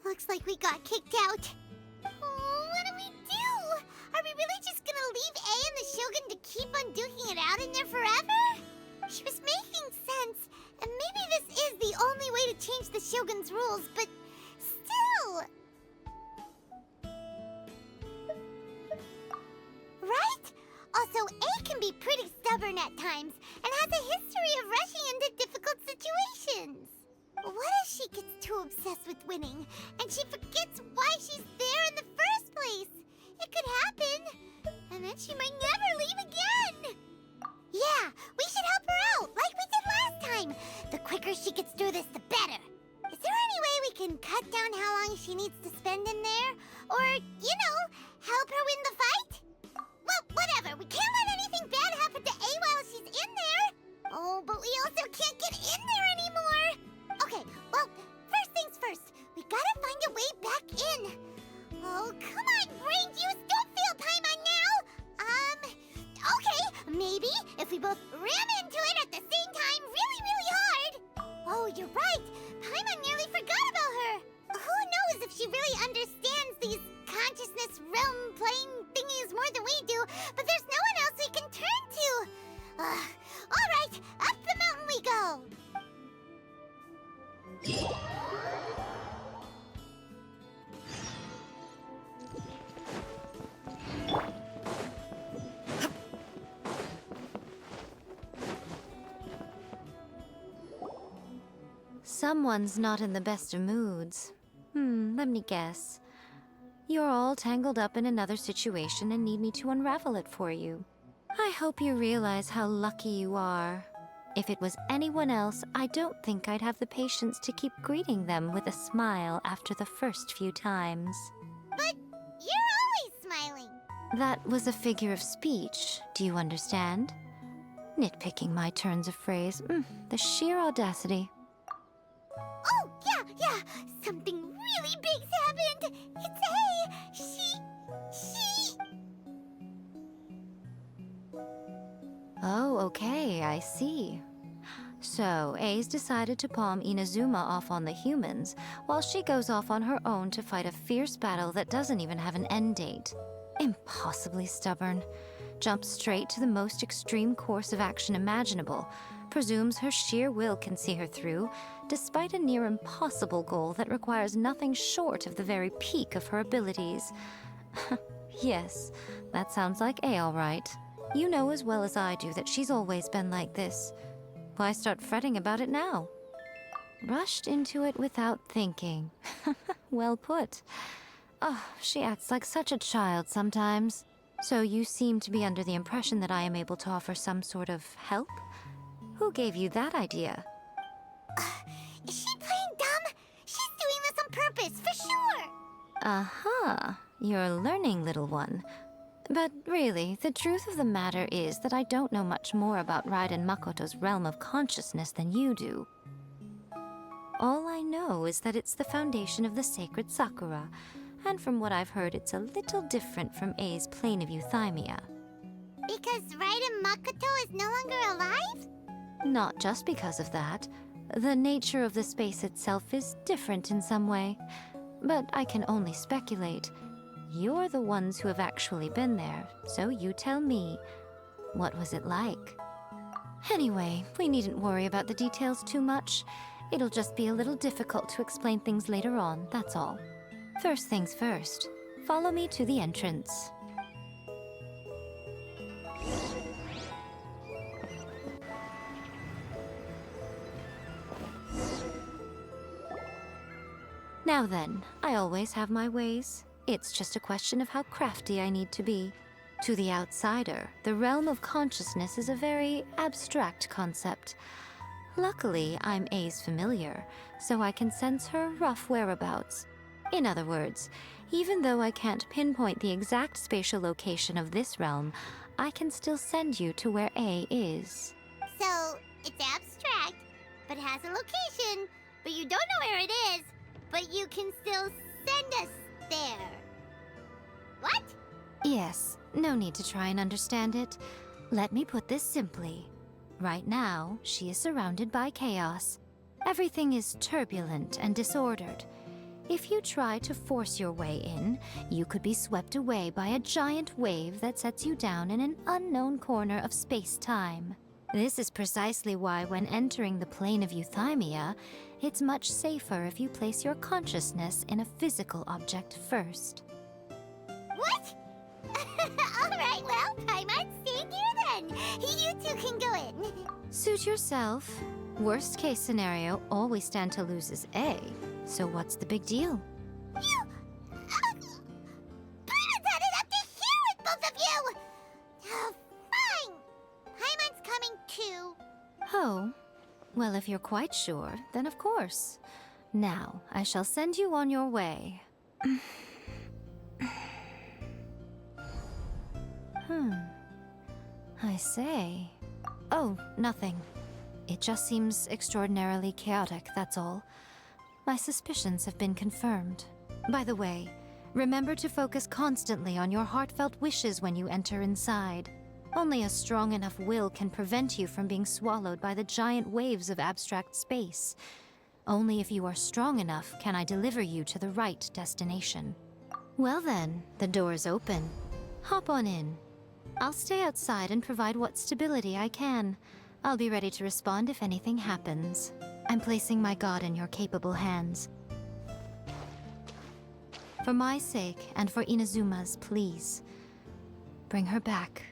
Looks like we got kicked out. Oh, what do we do? Are we really just gonna leave A and the Shogun to keep on duking it out in there forever? She was making sense, and maybe this is the only way to change the Shogun's rules, but still... Right? Also, A can be pretty stubborn at times, and has a history of rushing into difficult situations. What if she gets too obsessed with winning, and she forgets why she's there in the first place? It could happen, and then she might never leave again. Yeah, we should help her out, like we did last time. The quicker she gets through this, the better. Is there any way we can cut down how long she needs to spend in there? Or, you know, help her win the fight? Well, whatever. We can't let anything bad happen to A while she's in there. Oh, but we also can't get in there anymore. Okay, well, first things first. We gotta find a way back in. Oh, come on, brain juice. Don't feel Paimon now. Okay, maybe if we both ram into it at the same time really, really hard. Oh, you're right. Paimon nearly forgot about her. Who knows if she really understands these consciousness realm playing thingies more than we do, but there's no one else we can turn to. All right, up the mountain we go. Someone's not in the best of moods. Let me guess. You're all tangled up in another situation and need me to unravel it for you. I hope you realize how lucky you are. If it was anyone else, I don't think I'd have the patience to keep greeting them with a smile after the first few times. But you're always smiling. That was a figure of speech, do you understand? Nitpicking my turns of phrase. The sheer audacity. Oh, yeah. Something really big's happened. It's A. She... Oh, okay, I see. So, A's decided to palm Inazuma off on the humans, while she goes off on her own to fight a fierce battle that doesn't even have an end date. Impossibly stubborn. Jumps straight to the most extreme course of action imaginable, presumes her sheer will can see her through, despite a near impossible goal that requires nothing short of the very peak of her abilities. Yes, that sounds like A all right. You know as well as I do that she's always been like this. Why start fretting about it now? Rushed into it without thinking. Well put. Oh, she acts like such a child sometimes. So you seem to be under the impression that I am able to offer some sort of help? Who gave you that idea? Is she playing dumb? She's doing this on purpose, for sure. Uh-huh. You're learning, little one. But really, the truth of the matter is that I don't know much more about Raiden Makoto's realm of consciousness than you do. All I know is that it's the foundation of the sacred Sakura, and from what I've heard, it's a little different from A's plane of euthymia. Because Raiden Makoto is no longer alive? Not just because of that. The nature of the space itself is different in some way. But I can only speculate. You're the ones who have actually been there, so you tell me. What was it like? Anyway, we needn't worry about the details too much. It'll just be a little difficult to explain things later on, that's all. First things first, follow me to the entrance. Now then, I always have my ways. It's just a question of how crafty I need to be. To the outsider, the realm of consciousness is a very abstract concept. Luckily, I'm A's familiar, so I can sense her rough whereabouts. In other words, even though I can't pinpoint the exact spatial location of this realm, I can still send you to where A is. So, it's abstract, but has a location, but you don't know where it is, but you can still send us there. What? Yes, no need to try and understand it. Let me put this simply. Right now, she is surrounded by chaos. Everything is turbulent and disordered. If you try to force your way in, you could be swept away by a giant wave that sets you down in an unknown corner of space-time. This is precisely why when entering the plane of euthymia, it's much safer if you place your consciousness in a physical object first. What? Alright, well, Paimon, stand here then. You two can go in. Suit yourself. Worst case scenario, all we stand to lose is A. So what's the big deal? You... Paimon's had it up to here with both of you! Fine! Paimon's coming too. Oh, well, if you're quite sure, then of course. Now, I shall send you on your way. I say. Oh, nothing. It just seems extraordinarily chaotic, that's all. My suspicions have been confirmed. By the way, remember to focus constantly on your heartfelt wishes when you enter inside. Only a strong enough will can prevent you from being swallowed by the giant waves of abstract space. Only if you are strong enough can I deliver you to the right destination. Well then, the door's open. Hop on in. I'll stay outside and provide what stability I can. I'll be ready to respond if anything happens. I'm placing my god in your capable hands. For my sake, and for Inazuma's, please. Bring her back.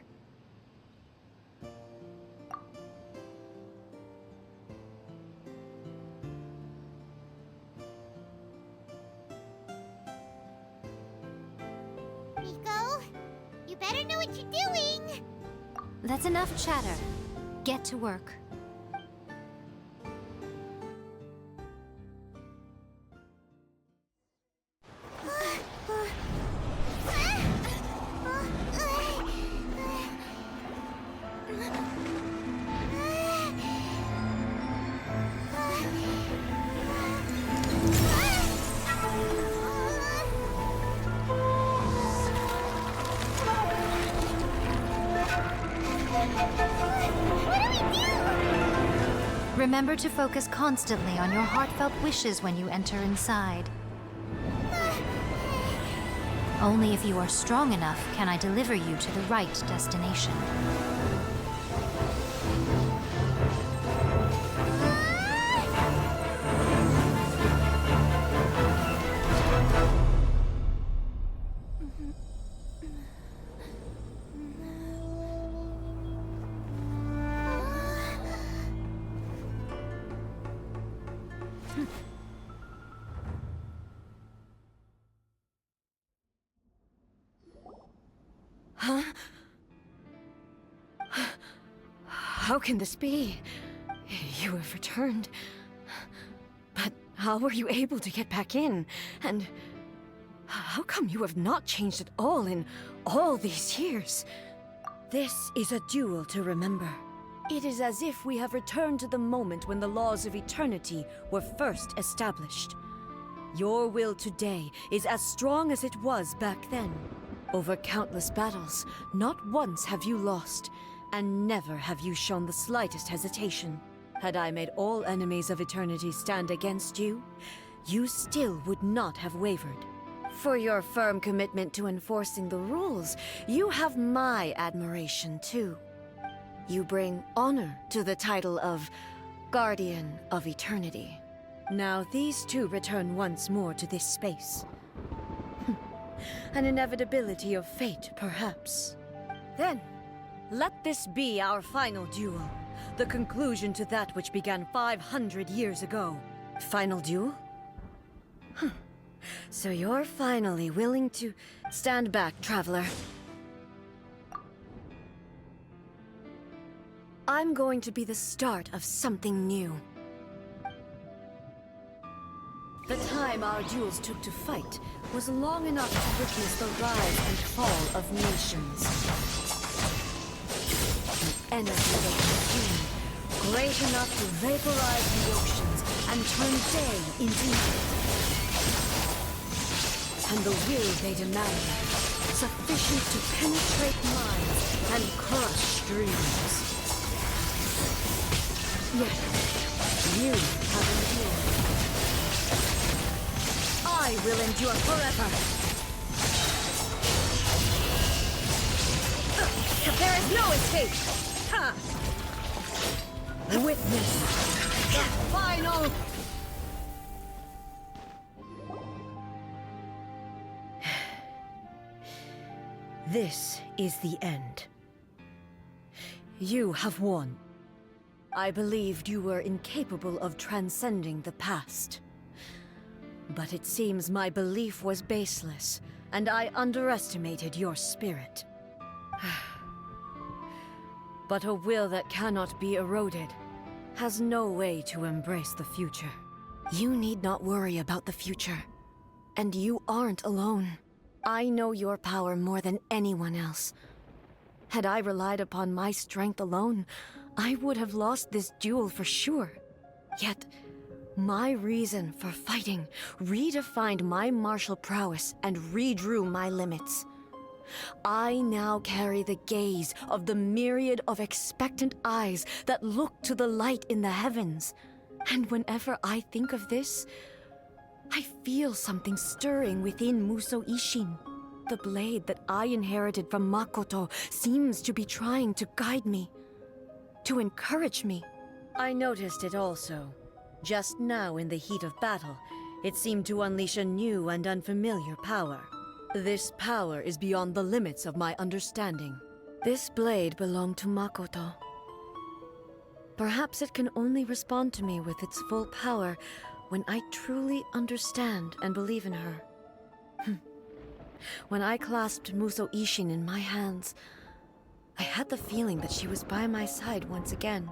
Rico, you better know what you're doing! That's enough chatter. Get to work. Remember to focus constantly on your heartfelt wishes when you enter inside. Only if you are strong enough can I deliver you to the right destination. Huh? How can this be? You have returned. But how were you able to get back in? And How come you have not changed at all in all these years? This is a duel to remember. It is as if we have returned to the moment when the laws of eternity were first established. Your will today is as strong as it was back then. Over countless battles, not once have you lost, and never have you shown the slightest hesitation. Had I made all enemies of eternity stand against you, you still would not have wavered. For your firm commitment to enforcing the rules, you have my admiration too. You bring honor to the title of Guardian of Eternity. Now these two return once more to this space. An inevitability of fate, perhaps. Then, let this be our final duel. The conclusion to that which began 500 years ago. Final duel? So you're finally willing to stand back, traveler. I'm going to be the start of something new. The time our duels took to fight was long enough to witness the rise and fall of nations. The energy they consumed, great enough to vaporize the oceans and turn day into night. And the will they demanded, sufficient to penetrate minds and crush dreams. Yet, you have endured. I will endure forever. There is no escape! Ha! Witness the final... This is the end. You have won. I believed you were incapable of transcending the past. But it seems my belief was baseless, and I underestimated your spirit. But a will that cannot be eroded has no way to embrace the future. You need not worry about the future. And you aren't alone. I know your power more than anyone else. Had I relied upon my strength alone, I would have lost this duel for sure. Yet, my reason for fighting redefined my martial prowess and redrew my limits. I now carry the gaze of the myriad of expectant eyes that look to the light in the heavens. And whenever I think of this, I feel something stirring within Musou Ishin. The blade that I inherited from Makoto seems to be trying to guide me, to encourage me. I noticed it also. Just now in the heat of battle, it seemed to unleash a new and unfamiliar power. This power is beyond the limits of my understanding. This blade belonged to Makoto. Perhaps it can only respond to me with its full power when I truly understand and believe in her. When I clasped Musou Ishin in my hands, I had the feeling that she was by my side once again.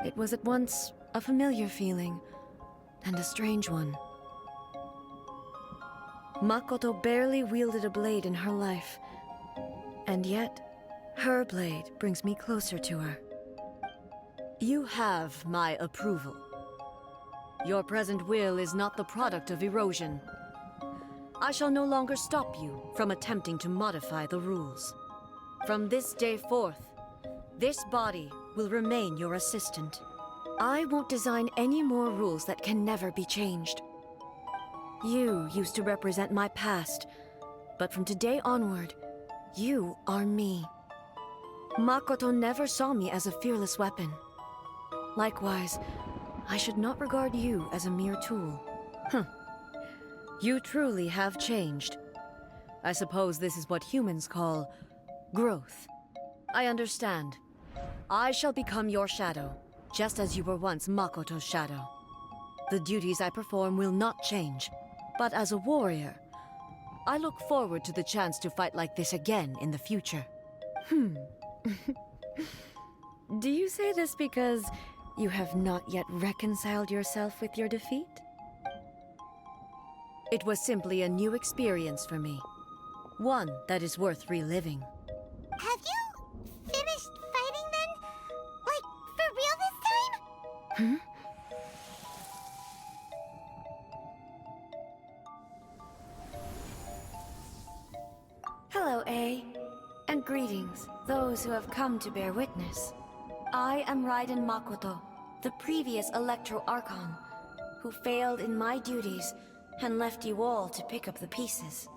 It was at once a familiar feeling and a strange one. Makoto barely wielded a blade in her life, and yet her blade brings me closer to her. You have my approval. Your present will is not the product of erosion. I shall no longer stop you from attempting to modify the rules. From this day forth, this body will remain your assistant. I won't design any more rules that can never be changed. You used to represent my past, but from today onward, you are me. Makoto never saw me as a fearless weapon. Likewise, I should not regard you as a mere tool. You truly have changed. I suppose this is what humans call growth. I understand. I shall become your shadow, just as you were once Makoto's shadow. The duties I perform will not change, but as a warrior, I look forward to the chance to fight like this again in the future. Do you say this because you have not yet reconciled yourself with your defeat? It was simply a new experience for me. One that is worth reliving. Have you finished fighting then? Like, for real this time? Hmm? Hello, A. And greetings, those who have come to bear witness. I am Raiden Makoto, the previous Electro Archon, who failed in my duties and left you all to pick up the pieces.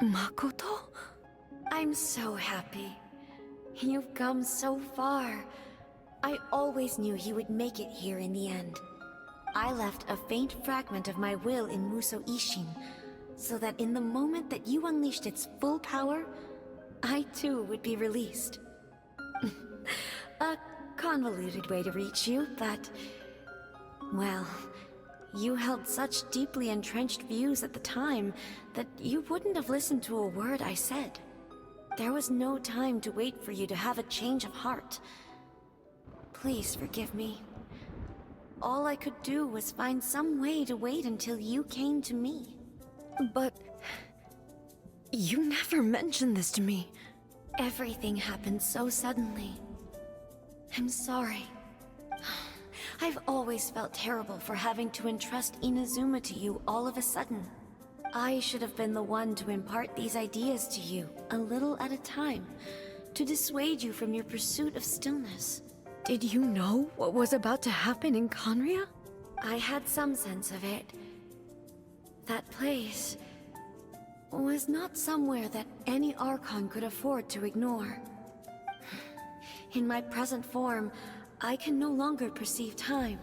Makoto? I'm so happy. You've come so far. I always knew you would make it here in the end. I left a faint fragment of my will in Muso Ishin, so that in the moment that you unleashed its full power, I too would be released. A convoluted way to reach you, but... well, you held such deeply entrenched views at the time that you wouldn't have listened to a word I said. There was no time to wait for you to have a change of heart. Please forgive me. All I could do was find some way to wait until you came to me. But... you never mentioned this to me. Everything happened so suddenly. I'm sorry. I've always felt terrible for having to entrust Inazuma to you all of a sudden. I should have been the one to impart these ideas to you, a little at a time, to dissuade you from your pursuit of stillness. Did you know what was about to happen in Conria? I had some sense of it. That place was not somewhere that any Archon could afford to ignore. In my present form, I can no longer perceive time.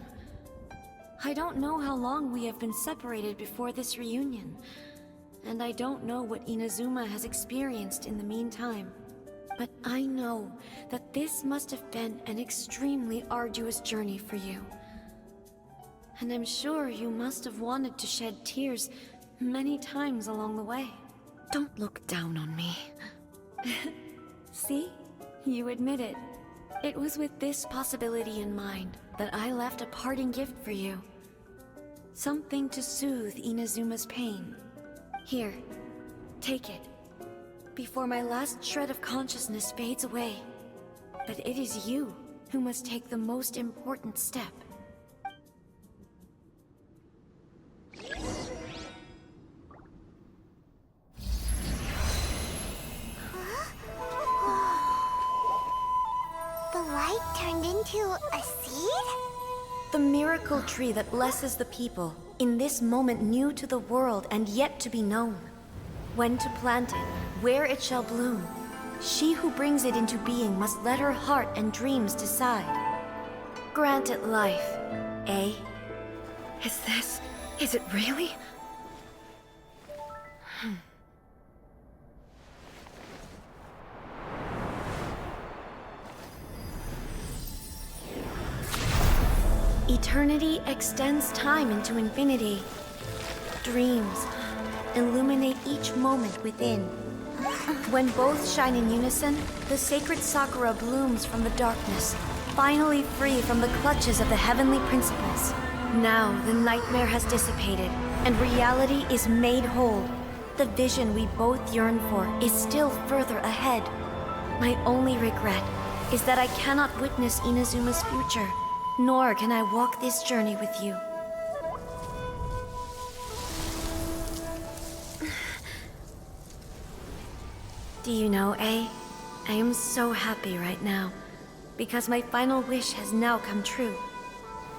I don't know how long we have been separated before this reunion, and I don't know what Inazuma has experienced in the meantime. But I know that this must have been an extremely arduous journey for you. And I'm sure you must have wanted to shed tears many times along the way. Don't look down on me. See? You admit it. It was with this possibility in mind that I left a parting gift for you. Something to soothe Inazuma's pain. Here, take it. Before my last shred of consciousness fades away. But it is you who must take the most important step. The light turned into a seed? The miracle tree that blesses the people, in this moment new to the world and yet to be known. When to plant it, where it shall bloom. She who brings it into being must let her heart and dreams decide. Grant it life, eh? Is it really? Eternity extends time into infinity. Dreams illuminate each moment within. When both shine in unison, the sacred Sakura blooms from the darkness, finally free from the clutches of the heavenly principles. Now the nightmare has dissipated, and reality is made whole. The vision we both yearn for is still further ahead. My only regret is that I cannot witness Inazuma's future, nor can I walk this journey with you. Do you know, A? I am so happy right now, because my final wish has now come true.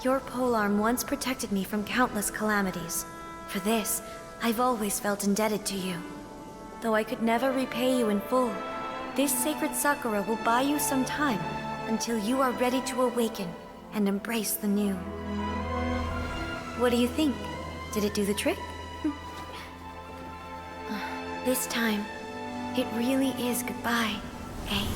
Your polearm once protected me from countless calamities. For this, I've always felt indebted to you. Though I could never repay you in full, this sacred Sakura will buy you some time until you are ready to awaken and embrace the new. What do you think? Did it do the trick? This time, it really is goodbye, eh?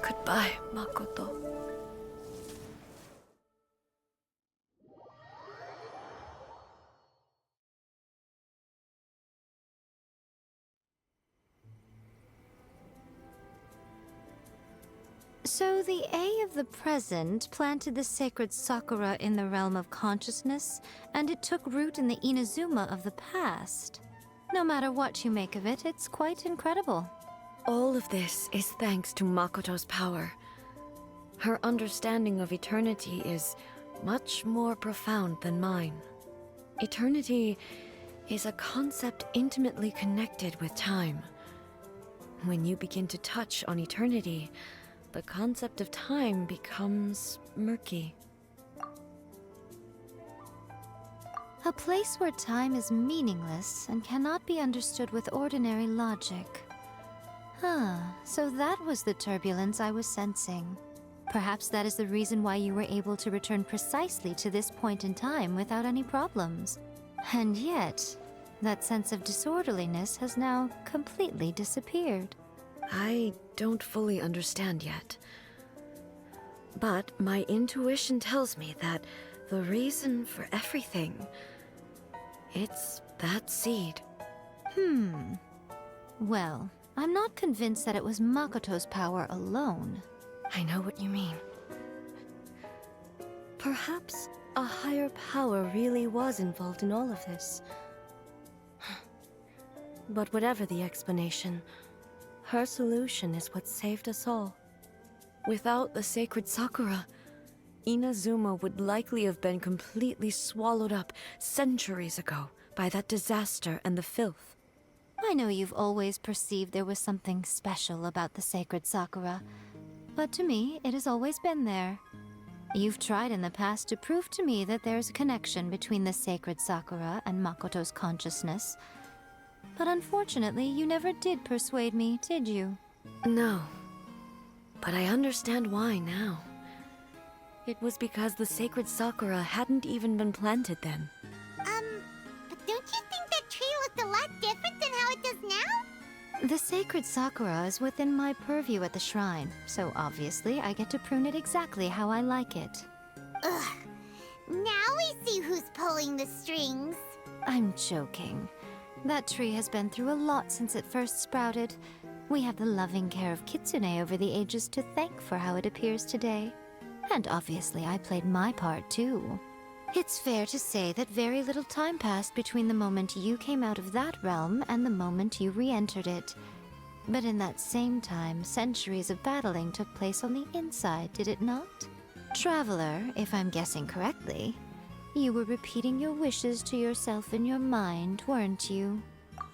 Goodbye, Makoto. So the A of the present planted the sacred Sakura in the realm of consciousness, and it took root in the Inazuma of the past. No matter what you make of it, it's quite incredible. All of this is thanks to Makoto's power. Her understanding of eternity is much more profound than mine. Eternity is a concept intimately connected with time. When you begin to touch on eternity, the concept of time becomes murky. A place where time is meaningless and cannot be understood with ordinary logic. So that was the turbulence I was sensing. Perhaps that is the reason why you were able to return precisely to this point in time without any problems. And yet, that sense of disorderliness has now completely disappeared. I don't fully understand yet. But my intuition tells me that the reason for everything, it's that seed. Well, I'm not convinced that it was Makoto's power alone. I know what you mean. Perhaps a higher power really was involved in all of this. But whatever the explanation, her solution is what saved us all. Without the sacred Sakura, Inazuma would likely have been completely swallowed up centuries ago by that disaster and the filth. I know you've always perceived there was something special about the sacred Sakura, but to me, it has always been there. You've tried in the past to prove to me that there's a connection between the sacred Sakura and Makoto's consciousness, but unfortunately, you never did persuade me, did you? No. But I understand why now. It was because the sacred Sakura hadn't even been planted then. But don't you think that tree looked a lot different than how it does now? The sacred Sakura is within my purview at the shrine, so obviously I get to prune it exactly how I like it. Ugh. Now we see who's pulling the strings. I'm joking. That tree has been through a lot since it first sprouted. We have the loving care of Kitsune over the ages to thank for how it appears today. And obviously I played my part too. It's fair to say that very little time passed between the moment you came out of that realm and the moment you re-entered it. But in that same time, centuries of battling took place on the inside, did it not? Traveler, if I'm guessing correctly, you were repeating your wishes to yourself in your mind, weren't you?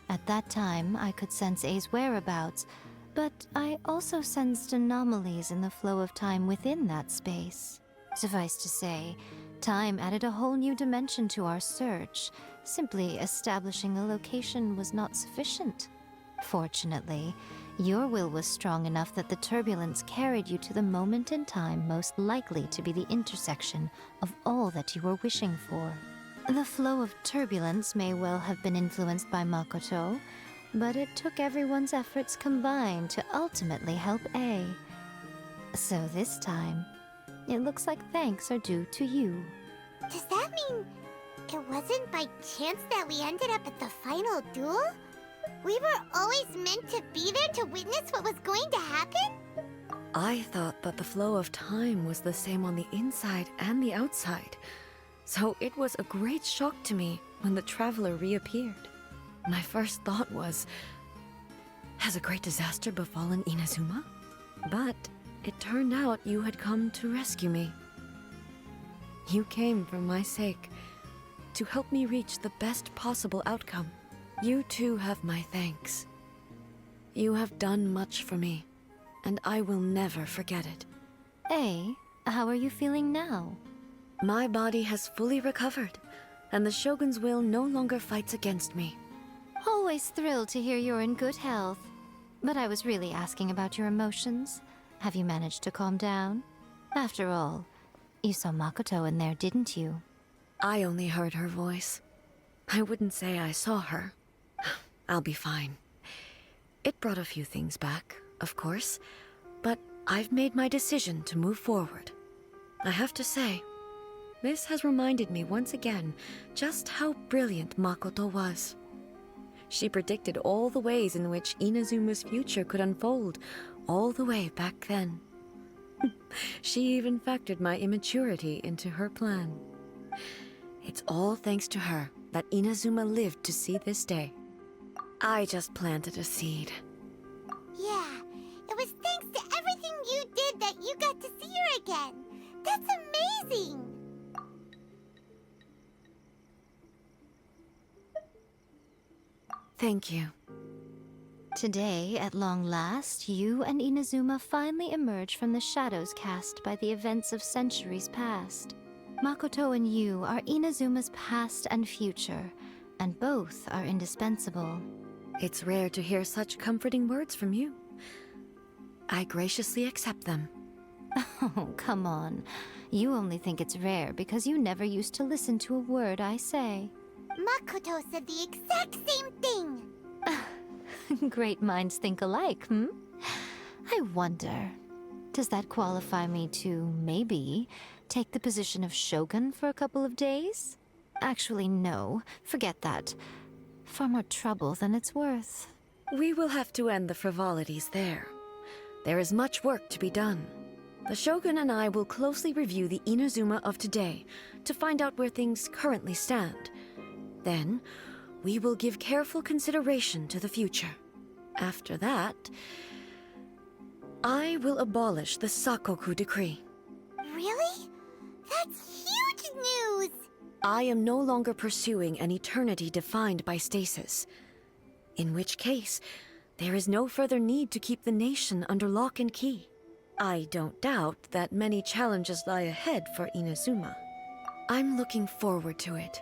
At that time, I could sense A's whereabouts, but I also sensed anomalies in the flow of time within that space. Suffice to say, time added a whole new dimension to our search. Simply establishing a location was not sufficient. Fortunately, your will was strong enough that the turbulence carried you to the moment in time most likely to be the intersection of all that you were wishing for. The flow of turbulence may well have been influenced by Makoto, but it took everyone's efforts combined to ultimately help A. So this time, it looks like thanks are due to you. Does that mean it wasn't by chance that we ended up at the final duel? We were always meant to be there to witness what was going to happen? I thought that the flow of time was the same on the inside and the outside. So it was a great shock to me when the traveler reappeared. My first thought was, has a great disaster befallen Inazuma? But it turned out you had come to rescue me. You came for my sake, to help me reach the best possible outcome. You too have my thanks. You have done much for me, and I will never forget it. A, how are you feeling now? My body has fully recovered, and the Shogun's will no longer fights against me. Always thrilled to hear you're in good health. But I was really asking about your emotions. Have you managed to calm down? After all, you saw Makoto in there, didn't you? I only heard her voice. I wouldn't say I saw her. I'll be fine. It brought a few things back, of course, but I've made my decision to move forward. I have to say, this has reminded me once again just how brilliant Makoto was. She predicted all the ways in which Inazuma's future could unfold, all the way back then. She even factored my immaturity into her plan. It's all thanks to her that Inazuma lived to see this day. I just planted a seed. Yeah, it was thanks to everything you did that you got to see her again. That's amazing! Thank you. Today, at long last, you and Inazuma finally emerge from the shadows cast by the events of centuries past. Makoto and you are Inazuma's past and future, and both are indispensable. It's rare to hear such comforting words from you. I graciously accept them. Oh, come on. You only think it's rare because you never used to listen to a word I say. Makoto said the exact same thing! Great minds think alike, hmm? I wonder, does that qualify me to, maybe, take the position of Shogun for a couple of days? Actually, no. Forget that. Far more trouble than it's worth. We will have to end the frivolities there. There is much work to be done. The Shogun and I will closely review the Inazuma of today to find out where things currently stand. Then, we will give careful consideration to the future. After that, I will abolish the Sakoku decree. Really? That's huge news! I am no longer pursuing an eternity defined by stasis. In which case, there is no further need to keep the nation under lock and key. I don't doubt that many challenges lie ahead for Inazuma. I'm looking forward to it.